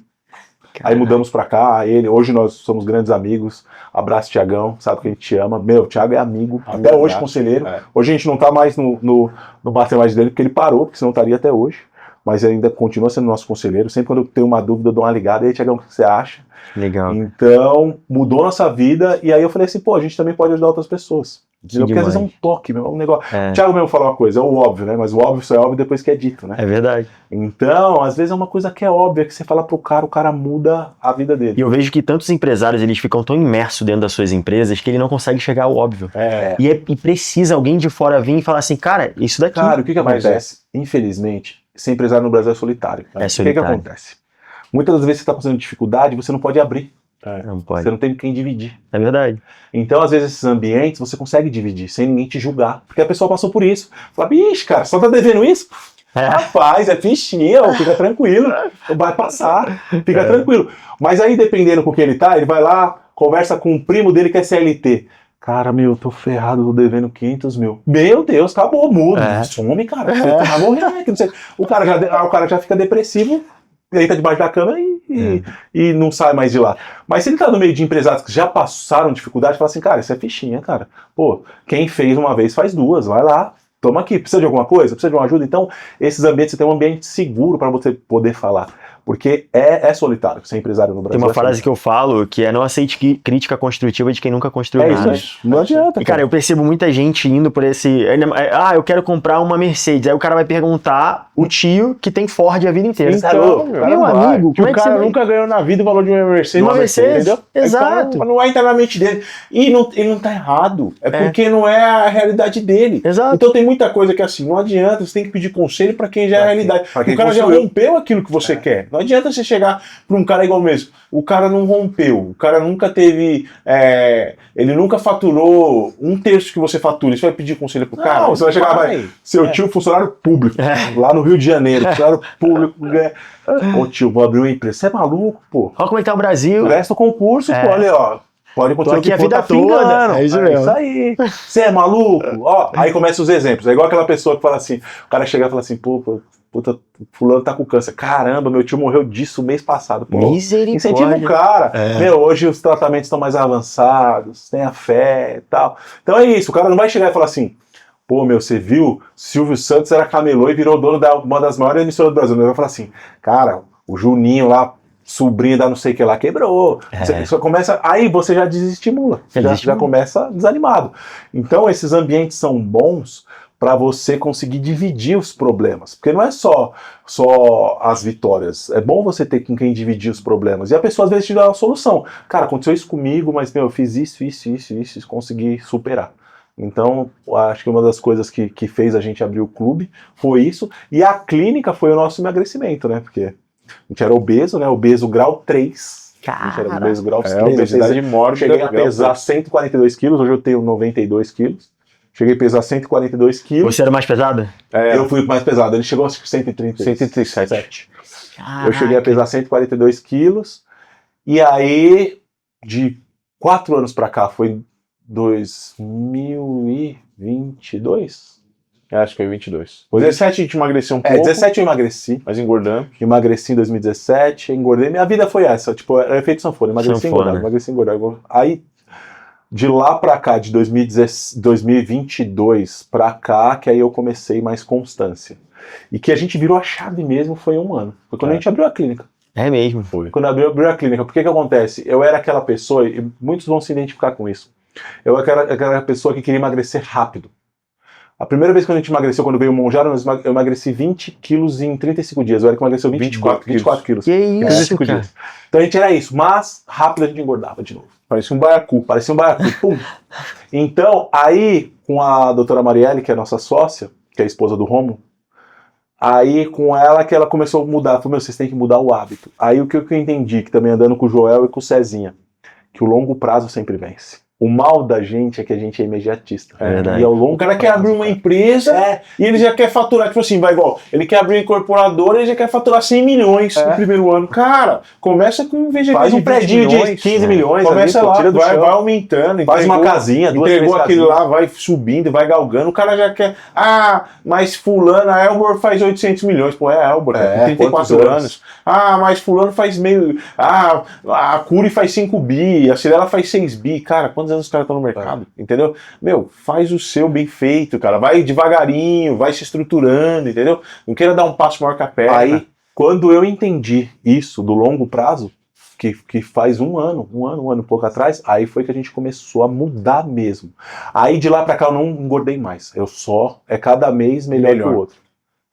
mudamos pra cá, hoje nós somos grandes amigos, abraço Thiagão, sabe que a gente te ama, o Thiago é amigo, até hoje conselheiro, hoje a gente não tá mais no Mastermind dele, porque ele parou, porque senão estaria até hoje, mas ainda continua sendo nosso conselheiro, sempre quando eu tenho uma dúvida eu dou uma ligada, e aí Thiagão, o que você acha? Legal. Então, mudou nossa vida, e aí eu falei assim, a gente também pode ajudar outras pessoas. Porque às vezes é um toque, é um negócio. O Thiago mesmo falou uma coisa, é o óbvio, né? Mas o óbvio só é óbvio depois que é dito, né? É verdade. Então, às vezes é uma coisa que é óbvia, que você fala pro cara, o cara muda a vida dele. E eu vejo que tantos empresários, eles ficam tão imersos dentro das suas empresas que ele não consegue chegar ao óbvio. E precisa alguém de fora vir e falar assim, cara, isso daqui... Cara, o que acontece? Infelizmente, ser empresário no Brasil é solitário. É solitário. O que acontece? Muitas das vezes você tá passando dificuldade, você não pode abrir. Não pode. Você não tem com quem dividir. É verdade. Então, às vezes, esses ambientes você consegue dividir, sem ninguém te julgar. Porque a pessoa passou por isso. Fala, bicho, cara, só tá devendo isso? Rapaz, é fichinha, fica tranquilo. Vai passar, fica tranquilo. Mas aí, dependendo com quem ele tá, ele vai lá, conversa com um primo dele que é CLT. Cara, meu, tô ferrado, tô devendo 500 mil. Meu Deus, acabou, muda. Some, cara. Você vai morrer. Não sei. O cara já fica depressivo, deita debaixo da cama e não sai mais de lá. Mas se ele tá no meio de empresários que já passaram dificuldade, fala assim, cara, isso é fichinha, cara. Pô, quem fez uma vez faz duas, vai lá, toma aqui. Precisa de alguma coisa? Precisa de uma ajuda? Então, esses ambientes, você tem um ambiente seguro para você poder falar. Porque é solitário ser empresário no Brasil. Tem uma frase que eu falo que é: não aceite crítica construtiva de quem nunca construiu nada. Isso, não adianta. E, cara, eu percebo muita gente indo por esse... eu quero comprar uma Mercedes. Aí o cara vai perguntar o tio que tem Ford a vida inteira. Então, meu amigo, como é que o cara você nunca ganhou na vida o valor de uma Mercedes. Uma Mercedes, entendeu? exato. Não vai entrar na mente dele. E ele não tá errado. É porque não é a realidade dele. Exato. Então tem muita coisa que assim, não adianta, você tem que pedir conselho pra quem já é a realidade. O cara já rompeu aquilo que você quer. Não adianta você chegar pra um cara igual mesmo. O cara não rompeu. O cara nunca teve... ele nunca faturou 1/3 que você fatura. Você vai pedir conselho pro cara? Você vai chegar, seu tio funcionário público, lá no Rio de Janeiro, funcionário público. Ô tio, vou abrir uma empresa. Você é maluco, pô? Olha como é que tá o Brasil. Presta o concurso, pô, olha, ó. Pode continuar aqui a vida tá toda. É isso mesmo. Isso aí. Você é maluco? Ó, aí começam os exemplos. É igual aquela pessoa que fala assim, o cara chega e fala assim, puta, fulano tá com câncer. Caramba, meu tio morreu disso mês passado. Pô, misericórdia. incentiva o cara. Meu, hoje os tratamentos estão mais avançados, tenha fé e tal. Então é isso, o cara não vai chegar e falar assim, pô, meu, você viu? Silvio Santos era camelô e virou dono de uma das maiores emissoras do Brasil. Ele vai falar assim, cara, o Juninho lá, sobrinho da não sei o que lá, quebrou. Você começa, aí você já desestimula. Já começa desanimado. Então esses ambientes são bons para você conseguir dividir os problemas. Porque não é só as vitórias. É bom você ter com quem dividir os problemas. E a pessoa às vezes te dá uma solução. Cara, aconteceu isso comigo, mas meu, eu fiz isso, consegui superar. Então, acho que uma das coisas que fez a gente abrir o clube foi isso. E a clínica foi o nosso emagrecimento, né? Porque a gente era obeso, né? Obeso grau 3. A gente era obeso grau 3. Obesidade mórbida. Cheguei a pesar 142 quilos, hoje eu tenho 92 quilos. Cheguei a pesar 142 quilos. Você era mais pesado? Eu fui mais pesado. Ele chegou a 137. Eu cheguei a pesar 142 quilos. E aí, de 4 anos pra cá, foi 2022? Acho que foi 22. 17 a gente emagreceu um pouco. 17 eu emagreci. Mas engordando. Emagreci em 2017, engordei. Minha vida foi essa. Tipo, era efeito sanfona. Emagreci e engordar. Emagreci e engordar. Aí... De lá pra cá, de 2022 pra cá, que aí eu comecei mais constância. E que a gente virou a chave mesmo foi 1 ano. Foi quando a gente abriu a clínica. É mesmo. Foi. Quando abriu a clínica. Porque que acontece? Eu era aquela pessoa, e muitos vão se identificar com isso. Eu era aquela pessoa que queria emagrecer rápido. A primeira vez que a gente emagreceu, quando veio o Monjaro, eu emagreci 20 quilos em 35 dias. Eu era que emagreceu 24 quilos. Que isso, 35 dias. Então a gente era isso. Mas rápido a gente engordava de novo. Parecia um baiacu. Pum. Então, aí, com a doutora Marielle, que é a nossa sócia, que é a esposa do Romo, aí com ela que ela começou a mudar. Falei, meu, vocês têm que mudar o hábito. Aí o que eu entendi, que também andando com o Joel e com o Cezinha, que o longo prazo sempre vence. O mal da gente é que a gente é imediatista. E ao longo o cara quer abrir uma empresa e ele já quer faturar, tipo assim, vai igual, ele quer abrir uma incorporadora e ele já quer faturar 100 milhões no primeiro ano. Cara, começa com um VGV faz um prédio de 15 milhões. Começa ali, lá, tira do vai chão. aumentando. Faz uma casinha, entregou aquilo lá, vai subindo, vai galgando. O cara já quer, mas fulano, a Elbor faz 800 milhões. Pô, é a Elbor, tem 34 anos. Mas fulano faz meio, a Curi faz 5 bi, a Cirela faz 6 bi. Cara, quantos anos os caras estão no mercado? Entendeu? Meu, faz o seu bem feito, cara. Vai devagarinho, vai se estruturando, entendeu? Não queira dar um passo maior que a perna. Aí, quando eu entendi isso do longo prazo, que faz um ano e pouco atrás, aí foi que a gente começou a mudar mesmo. Aí de lá pra cá eu não engordei mais. É cada mês melhor que o outro.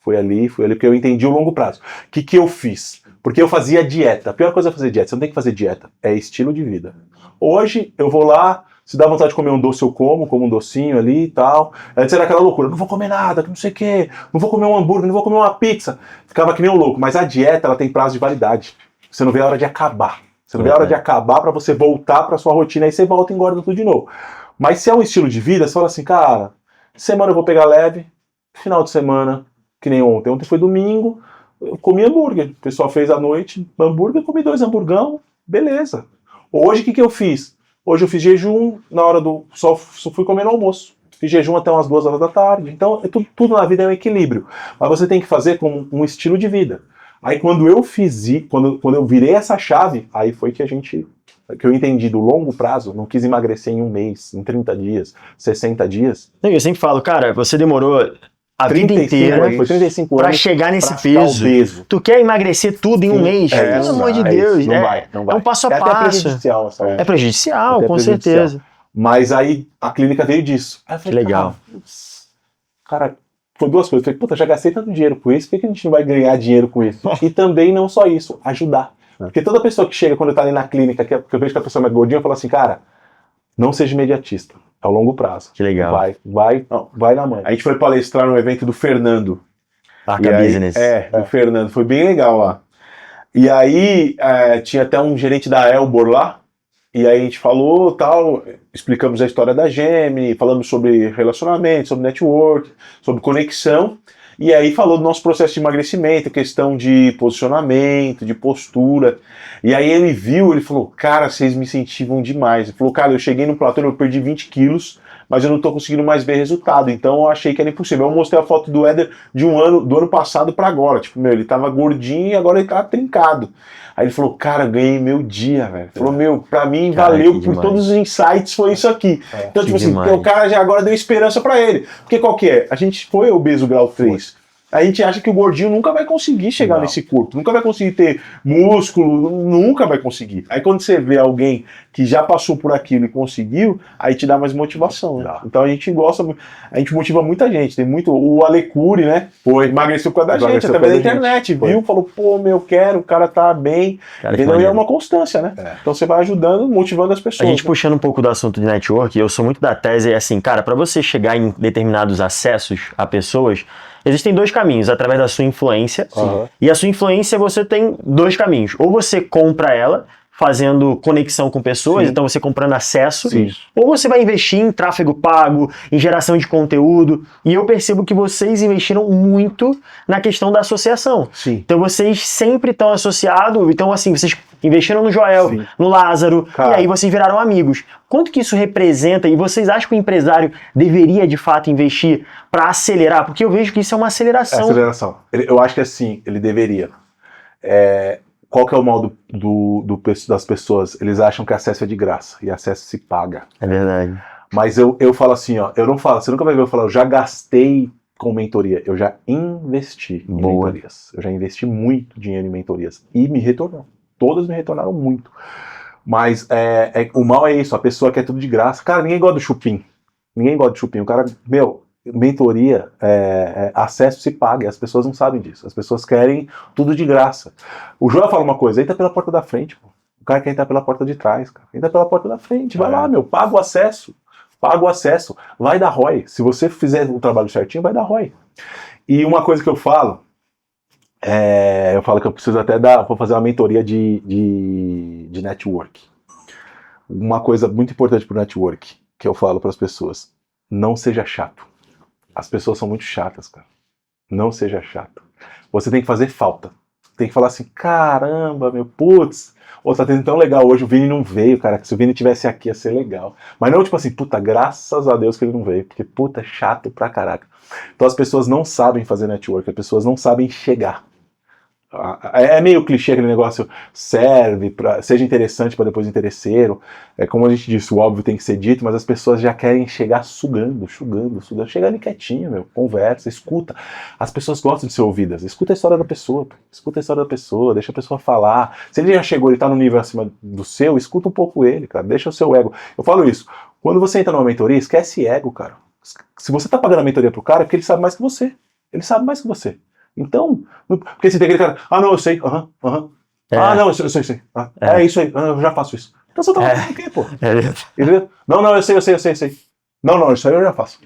Foi ali, porque eu entendi o longo prazo. O que eu fiz? Porque eu fazia dieta. A pior coisa é fazer dieta. Você não tem que fazer dieta. É estilo de vida. Hoje eu vou lá, se dá vontade de comer um doce eu como um docinho ali e tal. Antes era aquela loucura, não vou comer nada, não sei o quê, não vou comer um hambúrguer, não vou comer uma pizza. Ficava que nem um louco. Mas a dieta, ela tem prazo de validade. Você não vê a hora de acabar. Você não vê a hora de acabar pra você voltar pra sua rotina. Aí você volta e engorda tudo de novo. Mas se é um estilo de vida, você fala assim, cara, semana eu vou pegar leve, final de semana, que nem ontem. Ontem foi domingo, eu comi hambúrguer. O pessoal fez à noite hambúrguer, comi 2 hamburgão, beleza. Hoje o que eu fiz? Hoje eu fiz jejum, na hora do... Só fui comer no almoço. Fiz jejum até umas 2 horas da tarde. Então, tudo na vida é um equilíbrio. Mas você tem que fazer como um estilo de vida. Aí quando eu quando eu virei essa chave, aí foi que eu entendi do longo prazo, não quis emagrecer em um mês, em 30 dias, 60 dias. Eu sempre falo, cara, você demorou a vida inteira foi 35 anos pra chegar nesse peso. Tu quer emagrecer tudo em um mês? Pelo amor de Deus. Não vai. É um passo a passo. É prejudicial, com certeza. Mas aí a clínica veio disso. Aí eu falei, que legal. Cara, foi 2 coisas. Eu falei, puta, já gastei tanto dinheiro com isso, por que a gente não vai ganhar dinheiro com isso? E também não só isso, ajudar. Porque toda pessoa que chega, quando tá ali na clínica, que eu vejo que a pessoa é mais gordinha, eu falo assim, cara, não seja imediatista. É ao longo prazo. Que legal. Vai na mãe. A gente foi palestrar no evento do Fernando. Arca Business. Do Fernando. Foi bem legal lá. E aí, tinha até um gerente da Elbor lá. E aí a gente falou, tal, explicamos a história da Gemini, falamos sobre relacionamento, sobre network, sobre conexão. E aí falou do nosso processo de emagrecimento, questão de posicionamento, de postura. E aí ele viu, ele falou, cara, vocês me incentivam demais. Ele falou, cara, eu cheguei no platô, eu perdi 20 quilos, mas eu não tô conseguindo mais ver resultado. Então eu achei que era impossível. Eu mostrei a foto do Éder do ano passado pra agora. Tipo, ele tava gordinho e agora ele tá trincado. Aí ele falou, cara, ganhei meu dia, velho. Falou, pra mim valeu por todos os insights, foi isso aqui. Então, tipo assim, o cara já agora deu esperança pra ele. Porque qual que é? A gente foi obeso grau 3. A gente acha que o gordinho nunca vai conseguir chegar nesse corpo, nunca vai conseguir ter músculo, nunca vai conseguir. Aí quando você vê alguém que já passou por aquilo e conseguiu, aí te dá mais motivação, né? Então a gente motiva muita gente. Tem muito, o Alecuri, né? Emagreceu por causa da gente, através da internet, viu? Falou, eu quero, o cara tá bem. Entendeu? E é uma constância, né? Então você vai ajudando, motivando as pessoas. A gente puxando um pouco do assunto de network, eu sou muito da tese, assim, cara, pra você chegar em determinados acessos a pessoas, existem 2 caminhos, através da sua influência. E a sua influência você tem 2 caminhos. Ou você compra ela, fazendo conexão com pessoas, então você comprando acesso, ou você vai investir em tráfego pago, em geração de conteúdo, e eu percebo que vocês investiram muito na questão da associação. Então vocês sempre estão associados, então assim, vocês investiram no Joel, no Lázaro, e aí vocês viraram amigos. Quanto que isso representa, e vocês acham que o empresário deveria de fato investir para acelerar? Porque eu vejo que isso é uma aceleração. Eu acho que assim, ele deveria. Qual que é o mal das pessoas? Eles acham que acesso é de graça, e acesso se paga. É verdade. Mas eu falo assim, eu não falo, você nunca vai ver eu falar, eu já gastei com mentoria, eu já investi em mentorias. Eu já investi muito dinheiro em mentorias, e me retornou. Todas me retornaram muito. Mas o mal é isso, a pessoa quer tudo de graça. Cara, ninguém gosta do chupim. Ninguém gosta do chupim. O cara, mentoria, acesso se paga, e as pessoas não sabem disso. As pessoas querem tudo de graça. O Joel fala uma coisa, entra pela porta da frente, pô. O cara quer entrar pela porta de trás, cara. Entra pela porta da frente, vai lá, paga o acesso. Paga o acesso, vai dar ROI. Se você fizer o trabalho certinho, vai dar ROI. E uma coisa que eu falo que eu preciso até vou fazer uma mentoria de network. Uma coisa muito importante pro network, que eu falo para as pessoas, não seja chato. As pessoas são muito chatas, cara. Não seja chato. Você tem que fazer falta. Tem que falar assim, caramba, putz, tá tendo tão legal hoje, o Vini não veio, cara, se o Vini tivesse aqui ia ser legal. Mas não tipo assim, puta, graças a Deus que ele não veio, porque puta, é chato pra caraca. Então as pessoas não sabem fazer network, as pessoas não sabem chegar. É meio clichê aquele negócio, seja interessante para depois interesseiro. É como a gente disse, o óbvio tem que ser dito, mas as pessoas já querem chegar sugando. Chega ali quietinho, meu, conversa, escuta. As pessoas gostam de ser ouvidas. Escuta a história da pessoa, deixa a pessoa falar. Se ele já chegou, ele tá no nível acima do seu, escuta um pouco ele, cara, deixa o seu ego. Eu falo isso, quando você entra numa mentoria, esquece ego, cara. Se você tá pagando a mentoria pro cara, é porque ele sabe mais que você. Ele sabe mais que você. Então, porque você tem aquele cara, não, eu sei, não, eu sei. É isso aí, eu já faço isso. Então você tá fazendo o quê, pô? Entendeu? Não, eu sei. Não, isso aí eu já faço.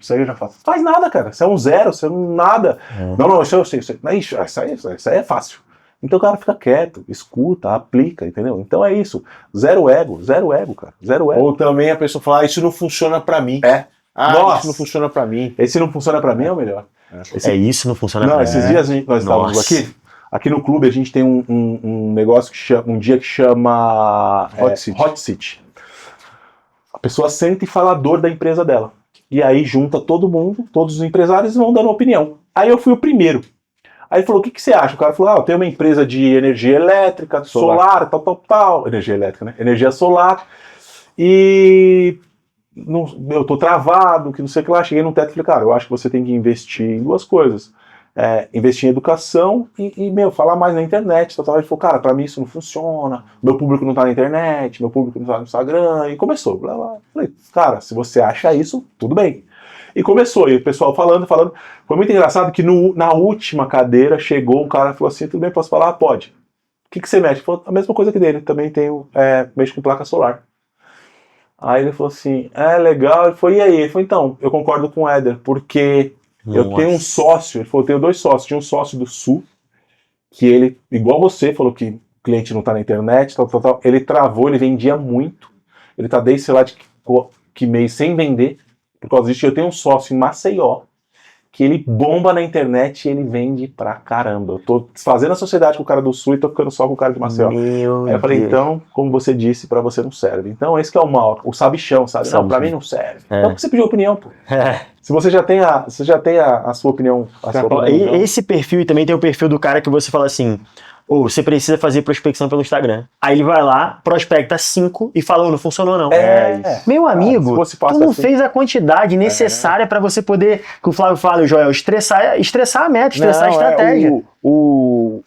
Faz nada, cara. Você é um zero, você é um nada. Não, isso aí eu sei. Isso aí é fácil. Então o cara fica quieto, escuta, aplica, entendeu? Então é isso. Zero ego, cara. Zero ego. Ou também a pessoa fala, isso não funciona pra mim. Nossa, isso não funciona pra mim. Esse não funciona pra mim é o melhor. Isso não funciona pra mim. Esses dias nós estávamos aqui no clube a gente tem um negócio que chama, um dia que chama Hot Seat. A pessoa senta e fala a dor da empresa dela. E aí junta todo mundo, todos os empresários vão dando opinião. Aí eu fui o primeiro. Aí ele falou, o que você acha? O cara falou, eu tenho uma empresa de energia elétrica, solar, tal. Energia elétrica, né? Energia solar. E eu tô travado, que não sei o que lá. Cheguei no teto e falei, cara, eu acho que você tem que investir em duas coisas. Investir em educação e falar mais na internet. Ele falou, cara, pra mim isso não funciona, meu público não tá na internet, meu público não tá no Instagram, e começou. Blá, blá. Falei, cara, se você acha isso, tudo bem. E começou, e o pessoal falando. Foi muito engraçado que na última cadeira chegou um cara e falou assim, tudo bem, posso falar? Pode. O que você mexe? Falou, a mesma coisa que dele, também tenho, mexo com placa solar. Aí ele falou assim, legal. Ele falou, e aí? Ele falou, então, eu concordo com o Éder, porque eu tenho um sócio, ele falou, eu tenho 2 sócios. Tinha um sócio do Sul, que ele, igual você, falou que o cliente não tá na internet, tal. Ele travou, ele vendia muito. Ele tá desde, sei lá, de que mês sem vender. Por causa disso, eu tenho um sócio em Maceió, que ele bomba na internet e ele vende pra caramba. Eu tô fazendo a sociedade com o cara do Sul e tô ficando só com o cara de Maceió. Aí eu falei, então, como você disse, pra você não serve. Então, esse que é o mal, o sabichão, sabe? Não, pra mim não serve. Então, por que você pediu opinião, pô? Se você já tem a sua opinião. Esse perfil, e também tem o perfil do cara que você fala assim, você precisa fazer prospecção pelo Instagram. Aí ele vai lá, prospecta 5 e fala, não funcionou não. Meu amigo, tu não fez a quantidade necessária pra você poder, que o Flávio fala, o Joel, estressar a meta, estressar a estratégia. O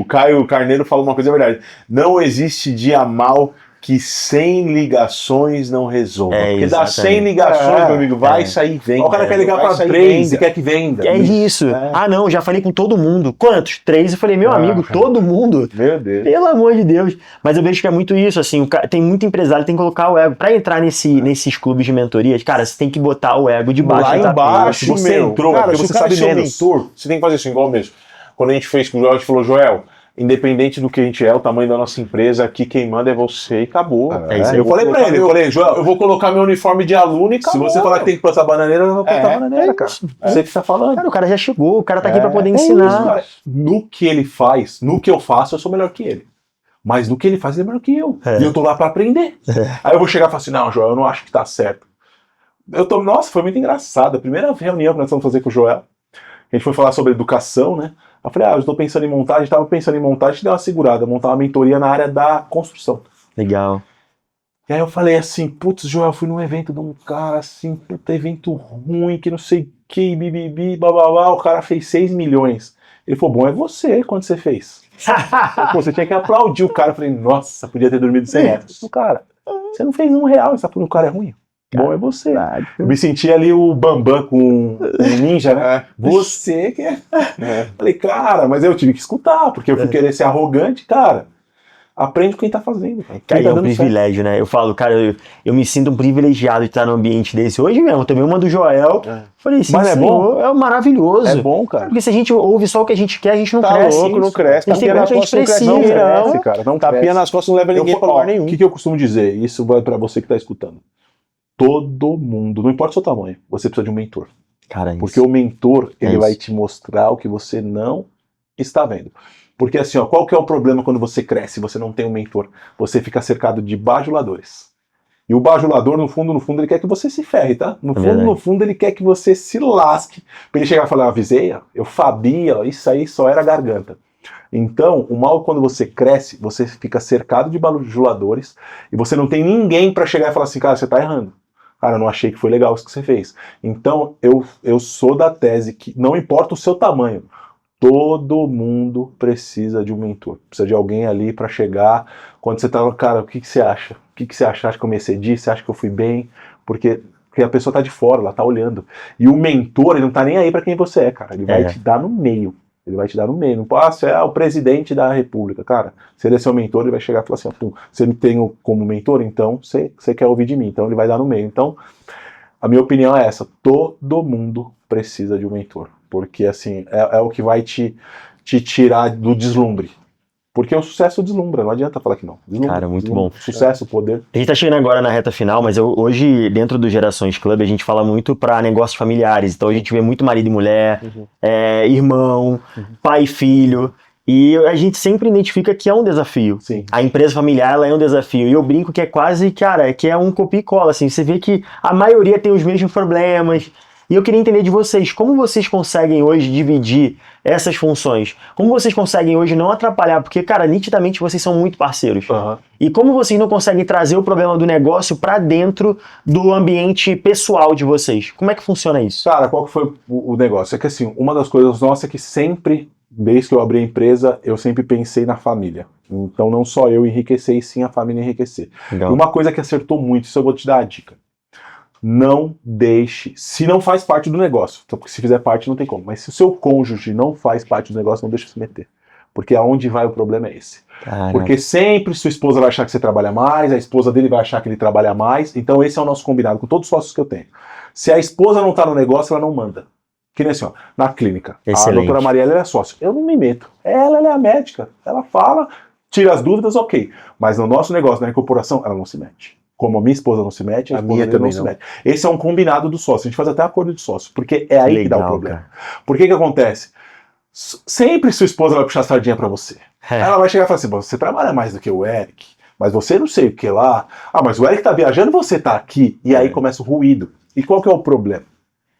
Caio Carneiro fala uma coisa, verdade. Não existe dia mal que 100 ligações não resolva. Porque dá 100 ligações, meu amigo, vai sair venda. O cara quer ligar pra 3 e quer que venda. É isso. Não, já falei com todo mundo. Quantos? 3? Eu falei, meu amigo, todo mundo. Meu Deus. Pelo amor de Deus. Mas eu vejo que é muito isso, assim, tem muito empresário que tem que colocar o ego. Pra entrar nesses clubes de mentoria, cara, você tem que botar o ego debaixo. Lá embaixo, você entrou, cara, porque você sabe menos. Mentor, você tem que fazer assim, igual mesmo. Quando a gente fez com o Joel, a gente falou, Joel, independente do que a gente o tamanho da nossa empresa, aqui quem manda é você e acabou. Eu falei pra ele, Joel, eu vou colocar meu uniforme de aluno e acabou. Se você falar que tem que plantar bananeira, eu vou plantar bananeira, cara. Você que tá falando. Cara, o cara já chegou, o cara tá aqui pra poder ensinar. Isso, no que ele faz, no que eu faço, eu sou melhor que ele. Mas no que ele faz, ele é melhor que eu. E eu tô lá pra aprender. Aí eu vou chegar e falar assim, não, Joel, eu não acho que tá certo. Nossa, foi muito engraçado. A primeira reunião que nós vamos fazer com o Joel, a gente foi falar sobre educação, né? Eu falei, eu estou pensando em montagem, estava pensando em montagem, deu uma segurada, montar uma mentoria na área da construção. Legal. E aí eu falei assim, putz, Joel, fui num evento de um cara assim, puta, evento ruim, que não sei o que, bibibi, bababá, o cara fez 6 milhões. Ele falou, bom, é você, quando você fez? Você tinha que aplaudir o cara. Eu falei, nossa, podia ter dormido sem essa. Cara, você não fez R$1, sabe porque o cara é ruim? Bom é você. Eu me senti ali o Bambam com o Ninja, né? Você que é. Falei, cara, mas eu tive que escutar, porque eu fui querer ser arrogante, cara. Aprende com quem tá fazendo. Cara, é um privilégio, né? Eu falo, cara, eu me sinto um privilegiado de estar num ambiente desse. Hoje mesmo, também uma do Joel. Falei, sim, mas é bom? É maravilhoso. É bom, cara. Porque se a gente ouve só o que a gente quer, a gente não cresce. Tá louco, não cresce. Tapinha nas costas não cresce, cara. Tapinha nas costas não leva ninguém pra lugar nenhum. O que eu costumo dizer? Isso vai pra você que tá escutando. Todo mundo, não importa o seu tamanho, você precisa de um mentor. Cara, porque o mentor, ele vai te mostrar o que você não está vendo. Porque assim, qual que é o problema quando você cresce e você não tem um mentor? Você fica cercado de bajuladores. E o bajulador, no fundo, ele quer que você se ferre, tá? No fundo, ele quer que você se lasque. Pra ele chegar e falar, avisei, eu sabia, isso aí só era garganta. Então, o mal, quando você cresce, você fica cercado de bajuladores e você não tem ninguém para chegar e falar assim, cara, você tá errando. Cara, eu não achei que foi legal isso que você fez. Então, eu sou da tese que não importa o seu tamanho, todo mundo precisa de um mentor. Precisa de alguém ali para chegar. Quando você tá, cara, o que você acha? O que você acha? Acha que eu me excedi? Você acha que eu fui bem? Porque a pessoa tá de fora, ela tá olhando. E o mentor, ele não tá nem aí para quem você é, cara. Ele vai te dar no meio. Ele vai te dar no meio. Não pode ser o presidente da república. Cara, se ele é seu mentor, ele vai chegar e falar assim, ó, você me tem como mentor, então você quer ouvir de mim. Então ele vai dar no meio. Então, a minha opinião é essa. Todo mundo precisa de um mentor. Porque, assim, é o que vai te tirar do deslumbre. Porque o sucesso deslumbra, não adianta falar que não. Deslumbra, cara, muito bom. Sucesso, poder. A gente tá chegando agora na reta final, mas hoje, dentro do Gerações Club, a gente fala muito para negócios familiares. Então a gente vê muito marido e mulher, irmão, pai e filho. E a gente sempre identifica que é um desafio. Sim. A empresa familiar, ela é um desafio. E eu brinco que é quase, cara, que é um copia e cola, assim. Você vê que a maioria tem os mesmos problemas. E eu queria entender de vocês, como vocês conseguem hoje dividir essas funções? Como vocês conseguem hoje não atrapalhar? Porque, cara, nitidamente vocês são muito parceiros. E como vocês não conseguem trazer o problema do negócio para dentro do ambiente pessoal de vocês? Como é que funciona isso? Cara, qual que foi o negócio? É que, assim, uma das coisas nossas é que sempre, desde que eu abri a empresa, eu sempre pensei na família. Então, não só eu enriquecer, e sim a família enriquecer. Legal. E uma coisa que acertou muito, isso eu vou te dar a dica. Não deixe, se não faz parte do negócio, então, porque se fizer parte não tem como, mas se o seu cônjuge não faz parte do negócio, não deixe se meter, porque aonde vai o problema é esse. Caraca. Porque sempre sua esposa vai achar que você trabalha mais, a esposa dele vai achar que ele trabalha mais, então esse é o nosso combinado com todos os sócios que eu tenho. Se a esposa não tá no negócio, ela não manda. Que nem assim, ó, na clínica, excelente. A doutora Mariela é sócio, eu não me meto, ela é a médica, ela fala, tira as dúvidas, ok, mas no nosso negócio, na incorporação, ela não se mete. Como a minha esposa não se mete, a minha também não se mete. Esse é um combinado do sócio. A gente faz até acordo de sócio, porque é aí legal, que dá o problema. Cara. Por que acontece? Sempre sua esposa vai puxar a sardinha pra você. Ela vai chegar e falar assim, você trabalha mais do que o Eric, mas você não sei o que lá. Ah, mas o Eric tá viajando e você tá aqui. E aí começa o ruído. E qual que é o problema?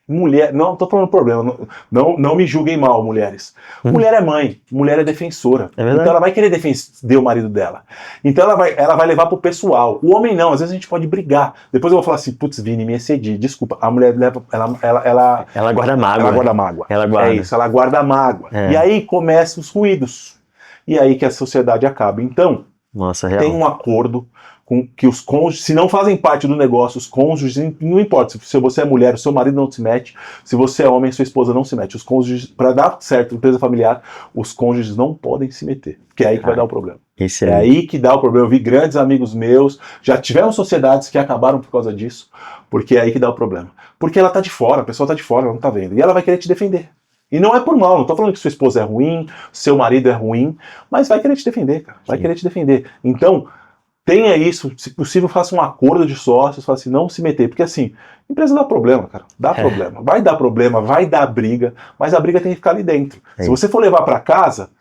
Mulher, não tô falando problema, não me julguem mal, mulheres. Mulher é mãe, mulher é defensora. Então ela vai querer defender o marido dela. Então ela vai levar pro pessoal. O homem não, às vezes a gente pode brigar. Depois eu vou falar assim, putz, Vini, me excedi, desculpa. A mulher leva, ela guarda mágoa. Ela guarda mágoa. Ela guarda. É isso, ela guarda mágoa. E aí começam os ruídos. E aí que a sociedade acaba. Então, tem um acordo com que os cônjuges, se não fazem parte do negócio, os cônjuges, não importa se você é mulher, o seu marido não se mete, se você é homem, sua esposa não se mete. Os cônjuges, para dar certo, empresa familiar, os cônjuges não podem se meter, porque é aí que vai dar o problema. Excelente. É aí que dá o problema. Eu vi grandes amigos meus, já tiveram sociedades que acabaram por causa disso, porque é aí que dá o problema. Porque ela tá de fora, a pessoa tá de fora, ela não tá vendo, e ela vai querer te defender. E não é por mal, não tô falando que sua esposa é ruim, seu marido é ruim, mas vai querer te defender, cara, vai querer te defender. Então, tenha isso, se possível faça um acordo de sócios, faça assim, não se meter, porque assim, empresa dá problema, cara, dá problema, vai dar briga, mas a briga tem que ficar ali dentro. Se você for levar para casa,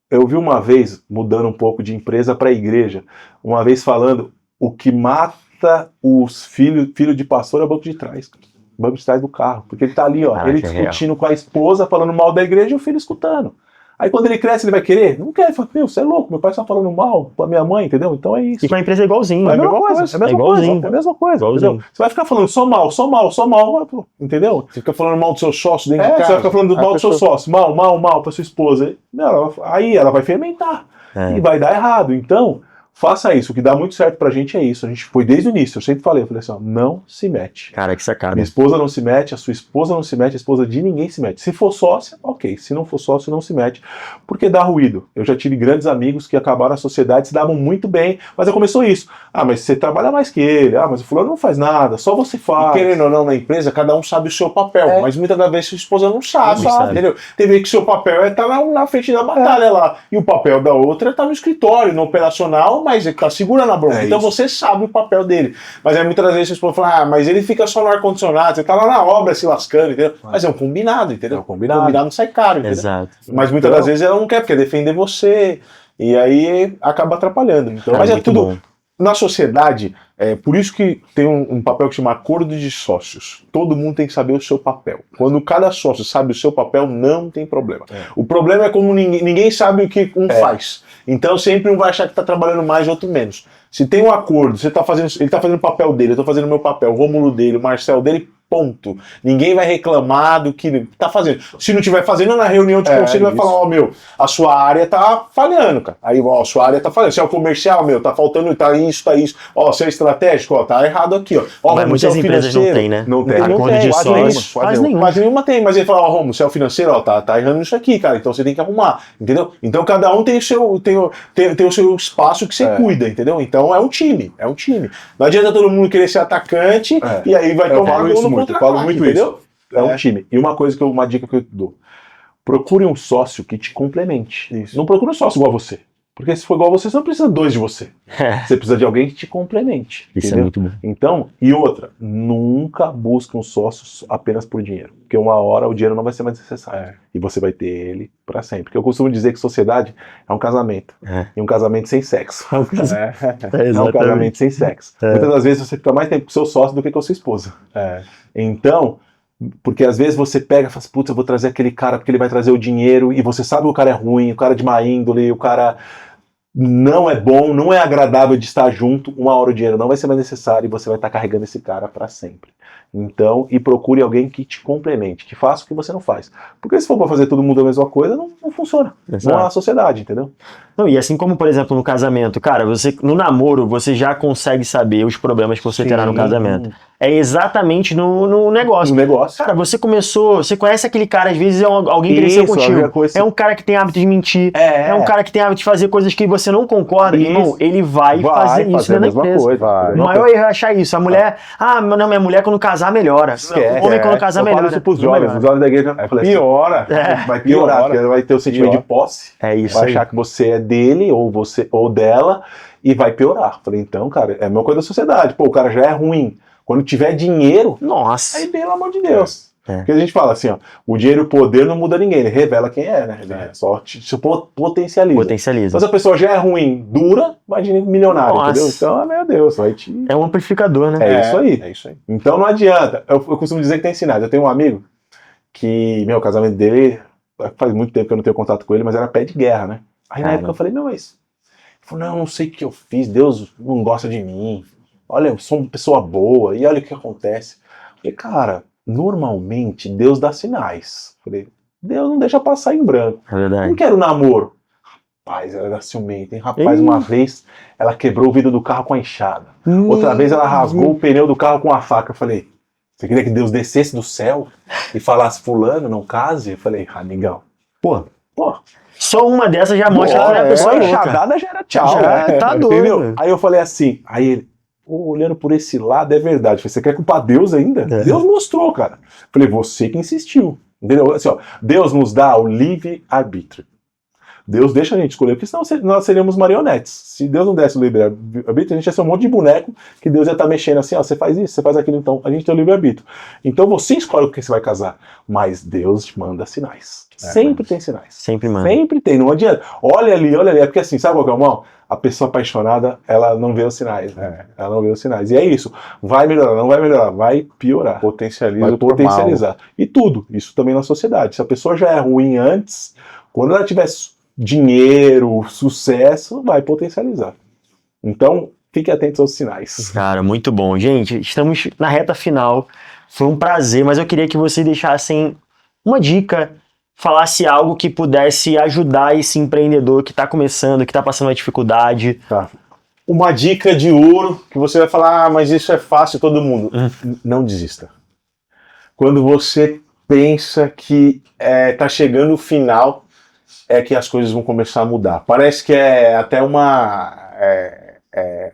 eu vi uma vez, mudando um pouco de empresa para igreja, uma vez falando, o que mata os filho de pastor é o banco de trás, cara. Banco de trás do carro, porque ele tá ali, ele discutindo com a esposa, falando mal da igreja e o filho escutando. Aí quando ele cresce, ele vai querer? Não quer, ele fala, você é louco, meu pai só falando mal pra minha mãe, entendeu? Então é isso. E com a empresa é igualzinho. É a mesma coisa, é a mesma coisa, entendeu? Você vai ficar falando só mal, entendeu? Você fica falando mal do seu sócio dentro de casa. Você vai ficar falando mal do seu sócio, mal pra sua esposa. Aí ela vai fermentar e vai dar errado. Então, faça isso. O que dá muito certo pra gente é isso. A gente foi desde o início. Eu sempre falei assim, não se mete. Cara, que sacada. Minha esposa não se mete, a sua esposa não se mete, a esposa de ninguém se mete. Se for sócia, ok. Se não for sócio, não se mete. Porque dá ruído. Eu já tive grandes amigos que acabaram a sociedade, se davam muito bem, mas aí começou isso. Mas você trabalha mais que ele. Mas o fulano não faz nada, só você faz. E querendo ou não, na empresa, cada um sabe o seu papel. Mas muitas das vezes sua esposa não sabe. Entendeu? Tem vezes que o seu papel é estar na frente da batalha lá. E o papel da outra é estar no escritório, no operacional, mas ele está segurando a bronca. Então você sabe o papel dele. Mas aí muitas das vezes vocês podem falar, mas ele fica só no ar-condicionado, você tá lá na obra se lascando, entendeu? Mas é um combinado, entendeu? O combinado não sai caro, entendeu? Exato. Mas muitas das vezes ela não quer, porque defender você. E aí acaba atrapalhando. Então, mas é tudo. Bom. Na sociedade, Por isso que tem um papel que chama acordo de sócios. Todo mundo tem que saber o seu papel. Quando cada sócio sabe o seu papel, não tem problema. O problema é como ninguém sabe o que um faz. Então sempre um vai achar que está trabalhando mais, outro menos. Se tem um acordo, ele está fazendo o papel dele, eu estou fazendo o meu papel, o Rômulo dele, o Marcel dele, ponto. Ninguém vai reclamar do que está fazendo. Se não estiver fazendo, na reunião de conselho vai falar, a sua área tá falhando, cara. Aí, a sua área tá falhando. Se é o comercial, tá faltando, tá isso. Se é estratégico, tá errado aqui, Mas muitas empresas não tem, né? Não tem. Acordo de sócios, quase nenhuma tem. Mas ele fala, Romulo, se é o financeiro, tá errando nisso aqui, cara. Então você tem que arrumar, entendeu? Então cada um tem o seu espaço que você cuida, entendeu? Então é um time. Não adianta todo mundo querer ser atacante e aí vai tomar isso muito. Eu falo muito entendeu? isso. É um time. E uma dica que eu dou. Procure um sócio que te complemente. Isso. Não procure um sócio igual a você. Porque se for igual a você, você não precisa de dois de você. Você precisa de alguém que te complemente. Isso entendeu? é muito bom. Então, e outra, nunca busque um sócio apenas por dinheiro. Porque uma hora o dinheiro não vai ser mais necessário. E você vai ter ele para sempre. Porque eu costumo dizer que sociedade é um casamento. E um casamento sem sexo. É um casamento sem sexo. Muitas das vezes você fica mais tempo com o seu sócio do que com a sua esposa. Então, porque às vezes você pega e fala, putz, eu vou trazer aquele cara porque ele vai trazer o dinheiro, e você sabe que o cara é ruim, o cara é de má índole, o cara não é bom, não é agradável de estar junto, uma hora o dinheiro não vai ser mais necessário e você vai estar carregando esse cara para sempre. Então, e procure alguém que te complemente, que faça o que você não faz. Porque se for para fazer todo mundo a mesma coisa, não funciona. Exato. Não há sociedade, entendeu? Não, e assim como, por exemplo, no casamento, cara, no namoro você já consegue saber os problemas que você terá no casamento. É exatamente no negócio. No negócio. Cara, você conhece aquele cara, às vezes alguém cresceu contigo. É um cara que tem hábito de mentir. É um cara que tem hábito de fazer coisas que você não concorda. Irmão, ele vai fazer isso na empresa. O maior erro é achar isso. A mulher, minha mulher quando casar melhora. O homem quando casar melhora. Eu falo isso pros jovens. Os jovens da igreja piora. Vai piorar, porque vai ter o sentimento de posse. É isso. Vai achar que você é dele ou dela e vai piorar. Falei, então, cara, é a mesma coisa da sociedade. Pô, o cara já é ruim. Quando tiver dinheiro, nossa, aí pelo amor de Deus. Porque a gente fala assim, o dinheiro e o poder não muda ninguém, ele revela quem é, né? Ele só te potencializa. Então se a pessoa já é ruim, dura, imagine milionário, entendeu? Então, meu Deus, vai te... É um amplificador, né? É isso aí. Então não adianta. Eu costumo dizer que tem sinais. Eu tenho um amigo que, o casamento dele, faz muito tempo que eu não tenho contato com ele, mas era pé de guerra, né? Aí na época eu falei, mas... Ele falou, não sei o que eu fiz, Deus não gosta de mim. Olha, eu sou uma pessoa boa, e olha o que acontece. Eu falei, cara, normalmente Deus dá sinais. Eu falei, Deus não deixa passar em branco. É verdade. Não quero namoro. Rapaz, ela era ciumenta, hein? Rapaz, uma vez ela quebrou o vidro do carro com a enxada. Outra vez ela rasgou o pneu do carro com a faca. Eu falei, você queria que Deus descesse do céu e falasse, fulano, não case? Eu falei, amigão. Pô. Só uma dessas já mostra que a pessoa é louca. A enxadada já era tchau. Tá doido. Entendeu? Aí eu falei assim, ele... olhando por esse lado, é verdade. Você quer culpar Deus ainda? Deus mostrou, cara. Falei, você que insistiu. Entendeu? Assim, Deus nos dá o livre-arbítrio. Deus deixa a gente escolher, porque senão nós seríamos marionetes. Se Deus não desse o livre-arbítrio, a gente ia ser um monte de boneco que Deus ia estar mexendo assim, você faz isso, você faz aquilo, então a gente tem o livre-arbítrio. Então você escolhe com quem você vai casar, mas Deus te manda sinais. Sempre tem sinais. Sempre manda. Sempre tem, não adianta. Olha ali, é porque assim, sabe qual que é o mal? A pessoa apaixonada, ela não vê os sinais, né? Ela não vê os sinais. E é isso. Vai melhorar, não vai melhorar, vai piorar. Vai potencializar. E tudo. Isso também na sociedade. Se a pessoa já é ruim antes, quando ela tiver dinheiro, sucesso, vai potencializar. Então, fique atento aos sinais. Cara, muito bom. Gente, estamos na reta final. Foi um prazer, mas eu queria que vocês deixassem uma dica, falasse algo que pudesse ajudar esse empreendedor que está começando, que está passando uma dificuldade. Tá. Uma dica de ouro, que você vai falar, mas isso é fácil, todo mundo. Não desista. Quando você pensa que tá chegando o final, é que as coisas vão começar a mudar. Parece que é até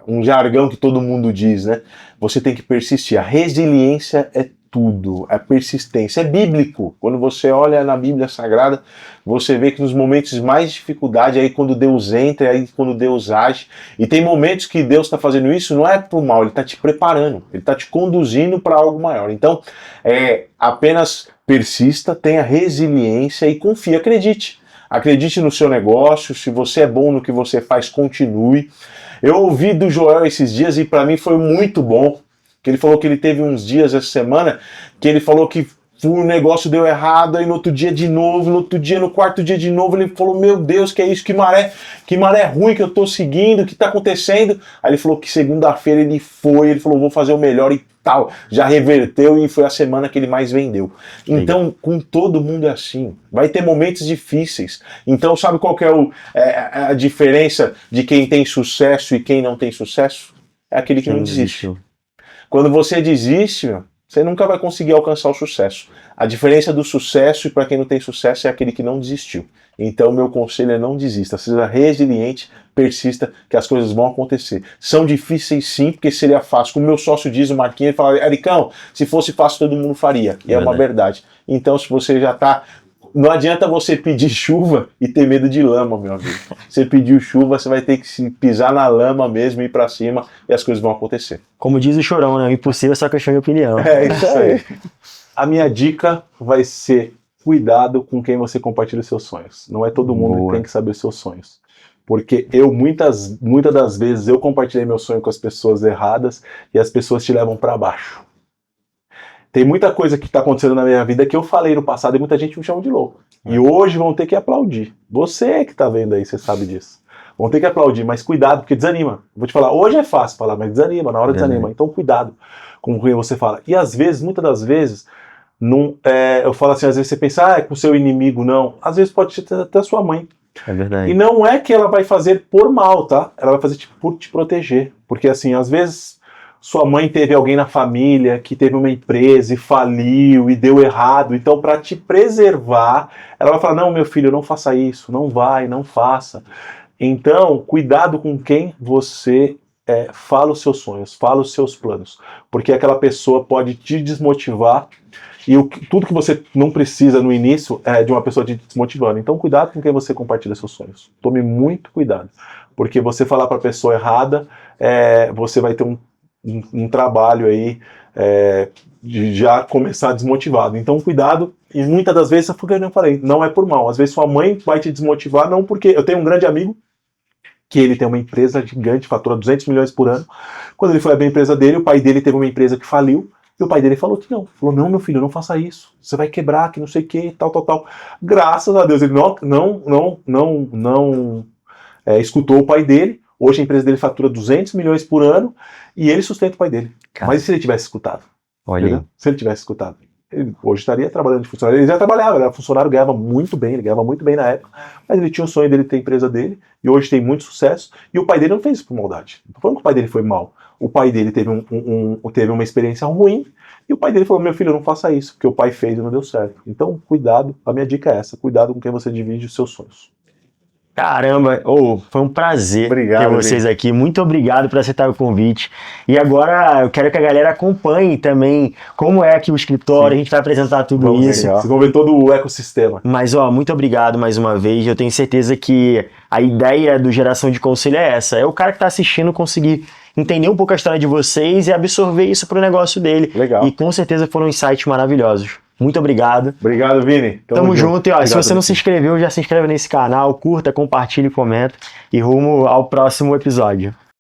um jargão que todo mundo diz, né? Você tem que persistir. A resiliência é tudo, a persistência. É bíblico. Quando você olha na Bíblia Sagrada, você vê que nos momentos mais de dificuldade, aí quando Deus entra, aí quando Deus age, e tem momentos que Deus está fazendo isso, não é pro mal, Ele está te preparando, Ele está te conduzindo para algo maior. Então, apenas persista, tenha resiliência e confie, acredite. Acredite no seu negócio, se você é bom no que você faz, continue. Eu ouvi do Joel esses dias e para mim foi muito bom. Que ele falou que ele teve uns dias essa semana que ele falou que o negócio deu errado, aí no outro dia de novo, no outro dia, no quarto dia de novo, ele falou, meu Deus, que é isso, que maré ruim que eu tô seguindo, o que tá acontecendo? Aí ele falou que segunda-feira ele falou, vou fazer o melhor e tal, já reverteu e foi a semana que ele mais vendeu. Então, com todo mundo é assim, vai ter momentos difíceis. Então, sabe qual que é a diferença de quem tem sucesso e quem não tem sucesso? É aquele que não desiste. Quando você desiste, você nunca vai conseguir alcançar o sucesso. A diferença do sucesso e para quem não tem sucesso é aquele que não desistiu. Então, meu conselho é não desista. Seja resiliente, persista, que as coisas vão acontecer. São difíceis sim, porque seria fácil. Como meu sócio diz, o Marquinhos, ele fala, Ericão, se fosse fácil todo mundo faria. E é uma verdade. Então, se você já está... Não adianta você pedir chuva e ter medo de lama, meu amigo. Você pediu chuva, você vai ter que se pisar na lama mesmo, ir pra cima e as coisas vão acontecer. Como diz o Chorão, né? O impossível é só questão de opinião. É isso aí. A minha dica vai ser cuidado com quem você compartilha os seus sonhos. Não é todo mundo que tem que saber os seus sonhos. Porque muitas das vezes, eu compartilhei meu sonho com as pessoas erradas e as pessoas te levam pra baixo. Tem muita coisa que está acontecendo na minha vida que eu falei no passado e muita gente me chama de louco. E hoje vão ter que aplaudir. Você que está vendo aí, você sabe disso. Vão ter que aplaudir, mas cuidado, porque desanima. Vou te falar, hoje é fácil falar, mas desanima, na hora desanima. Então cuidado com quem você fala. E às vezes, muitas das vezes, eu falo assim, às vezes você pensa, é com seu inimigo, não. Às vezes pode ser até sua mãe. É verdade. E não é que ela vai fazer por mal, tá? Ela vai fazer por te proteger. Porque assim, às vezes... Sua mãe teve alguém na família que teve uma empresa e faliu e deu errado. Então, para te preservar, ela vai falar, não, meu filho, não faça isso. Não vai, não faça. Então, cuidado com quem você fala os seus sonhos, fala os seus planos. Porque aquela pessoa pode te desmotivar e tudo que você não precisa no início é de uma pessoa te desmotivando. Então, cuidado com quem você compartilha seus sonhos. Tome muito cuidado. Porque você falar para a pessoa errada, você vai ter um trabalho aí de já começar desmotivado. Então, cuidado. E muitas das vezes, foi o que eu falei, não é por mal. Às vezes sua mãe vai te desmotivar, não porque... Eu tenho um grande amigo que ele tem uma empresa gigante, fatura 200 milhões por ano. Quando ele foi abrir a empresa dele, o pai dele teve uma empresa que faliu, e o pai dele falou que não. Falou, não, meu filho, não faça isso. Você vai quebrar, que não sei o que, tal. Graças a Deus, ele não escutou o pai dele. Hoje a empresa dele fatura 200 milhões por ano e ele sustenta o pai dele. Cara. Mas e se ele tivesse escutado? Olha aí. Se ele tivesse escutado, ele hoje estaria trabalhando de funcionário. Ele já trabalhava, ele era funcionário, ganhava muito bem, ele ganhava muito bem na época, mas ele tinha o sonho dele de ter a empresa dele e hoje tem muito sucesso e o pai dele não fez isso por maldade. Não tô falando que o pai dele foi mal. O pai dele teve uma experiência ruim e o pai dele falou, meu filho, não faça isso, porque o pai fez e não deu certo. Então, cuidado, a minha dica é essa, cuidado com quem você divide os seus sonhos. Caramba, foi um prazer ter vocês aqui. Muito obrigado por aceitar o convite. E agora eu quero que a galera acompanhe também como é aqui o escritório. Sim. A gente vai apresentar tudo isso. Vocês vão ver todo o ecossistema. Mas, muito obrigado mais uma vez. Eu tenho certeza que a ideia do Geração de Conselho é essa. É o cara que está assistindo conseguir entender um pouco a história de vocês e absorver isso para o negócio dele. Legal. E com certeza foram insights maravilhosos. Muito obrigado. Obrigado, Vini. Tamo junto. E obrigado, se você não se inscreveu, já se inscreve nesse canal, curta, compartilha e comenta. E rumo ao próximo episódio.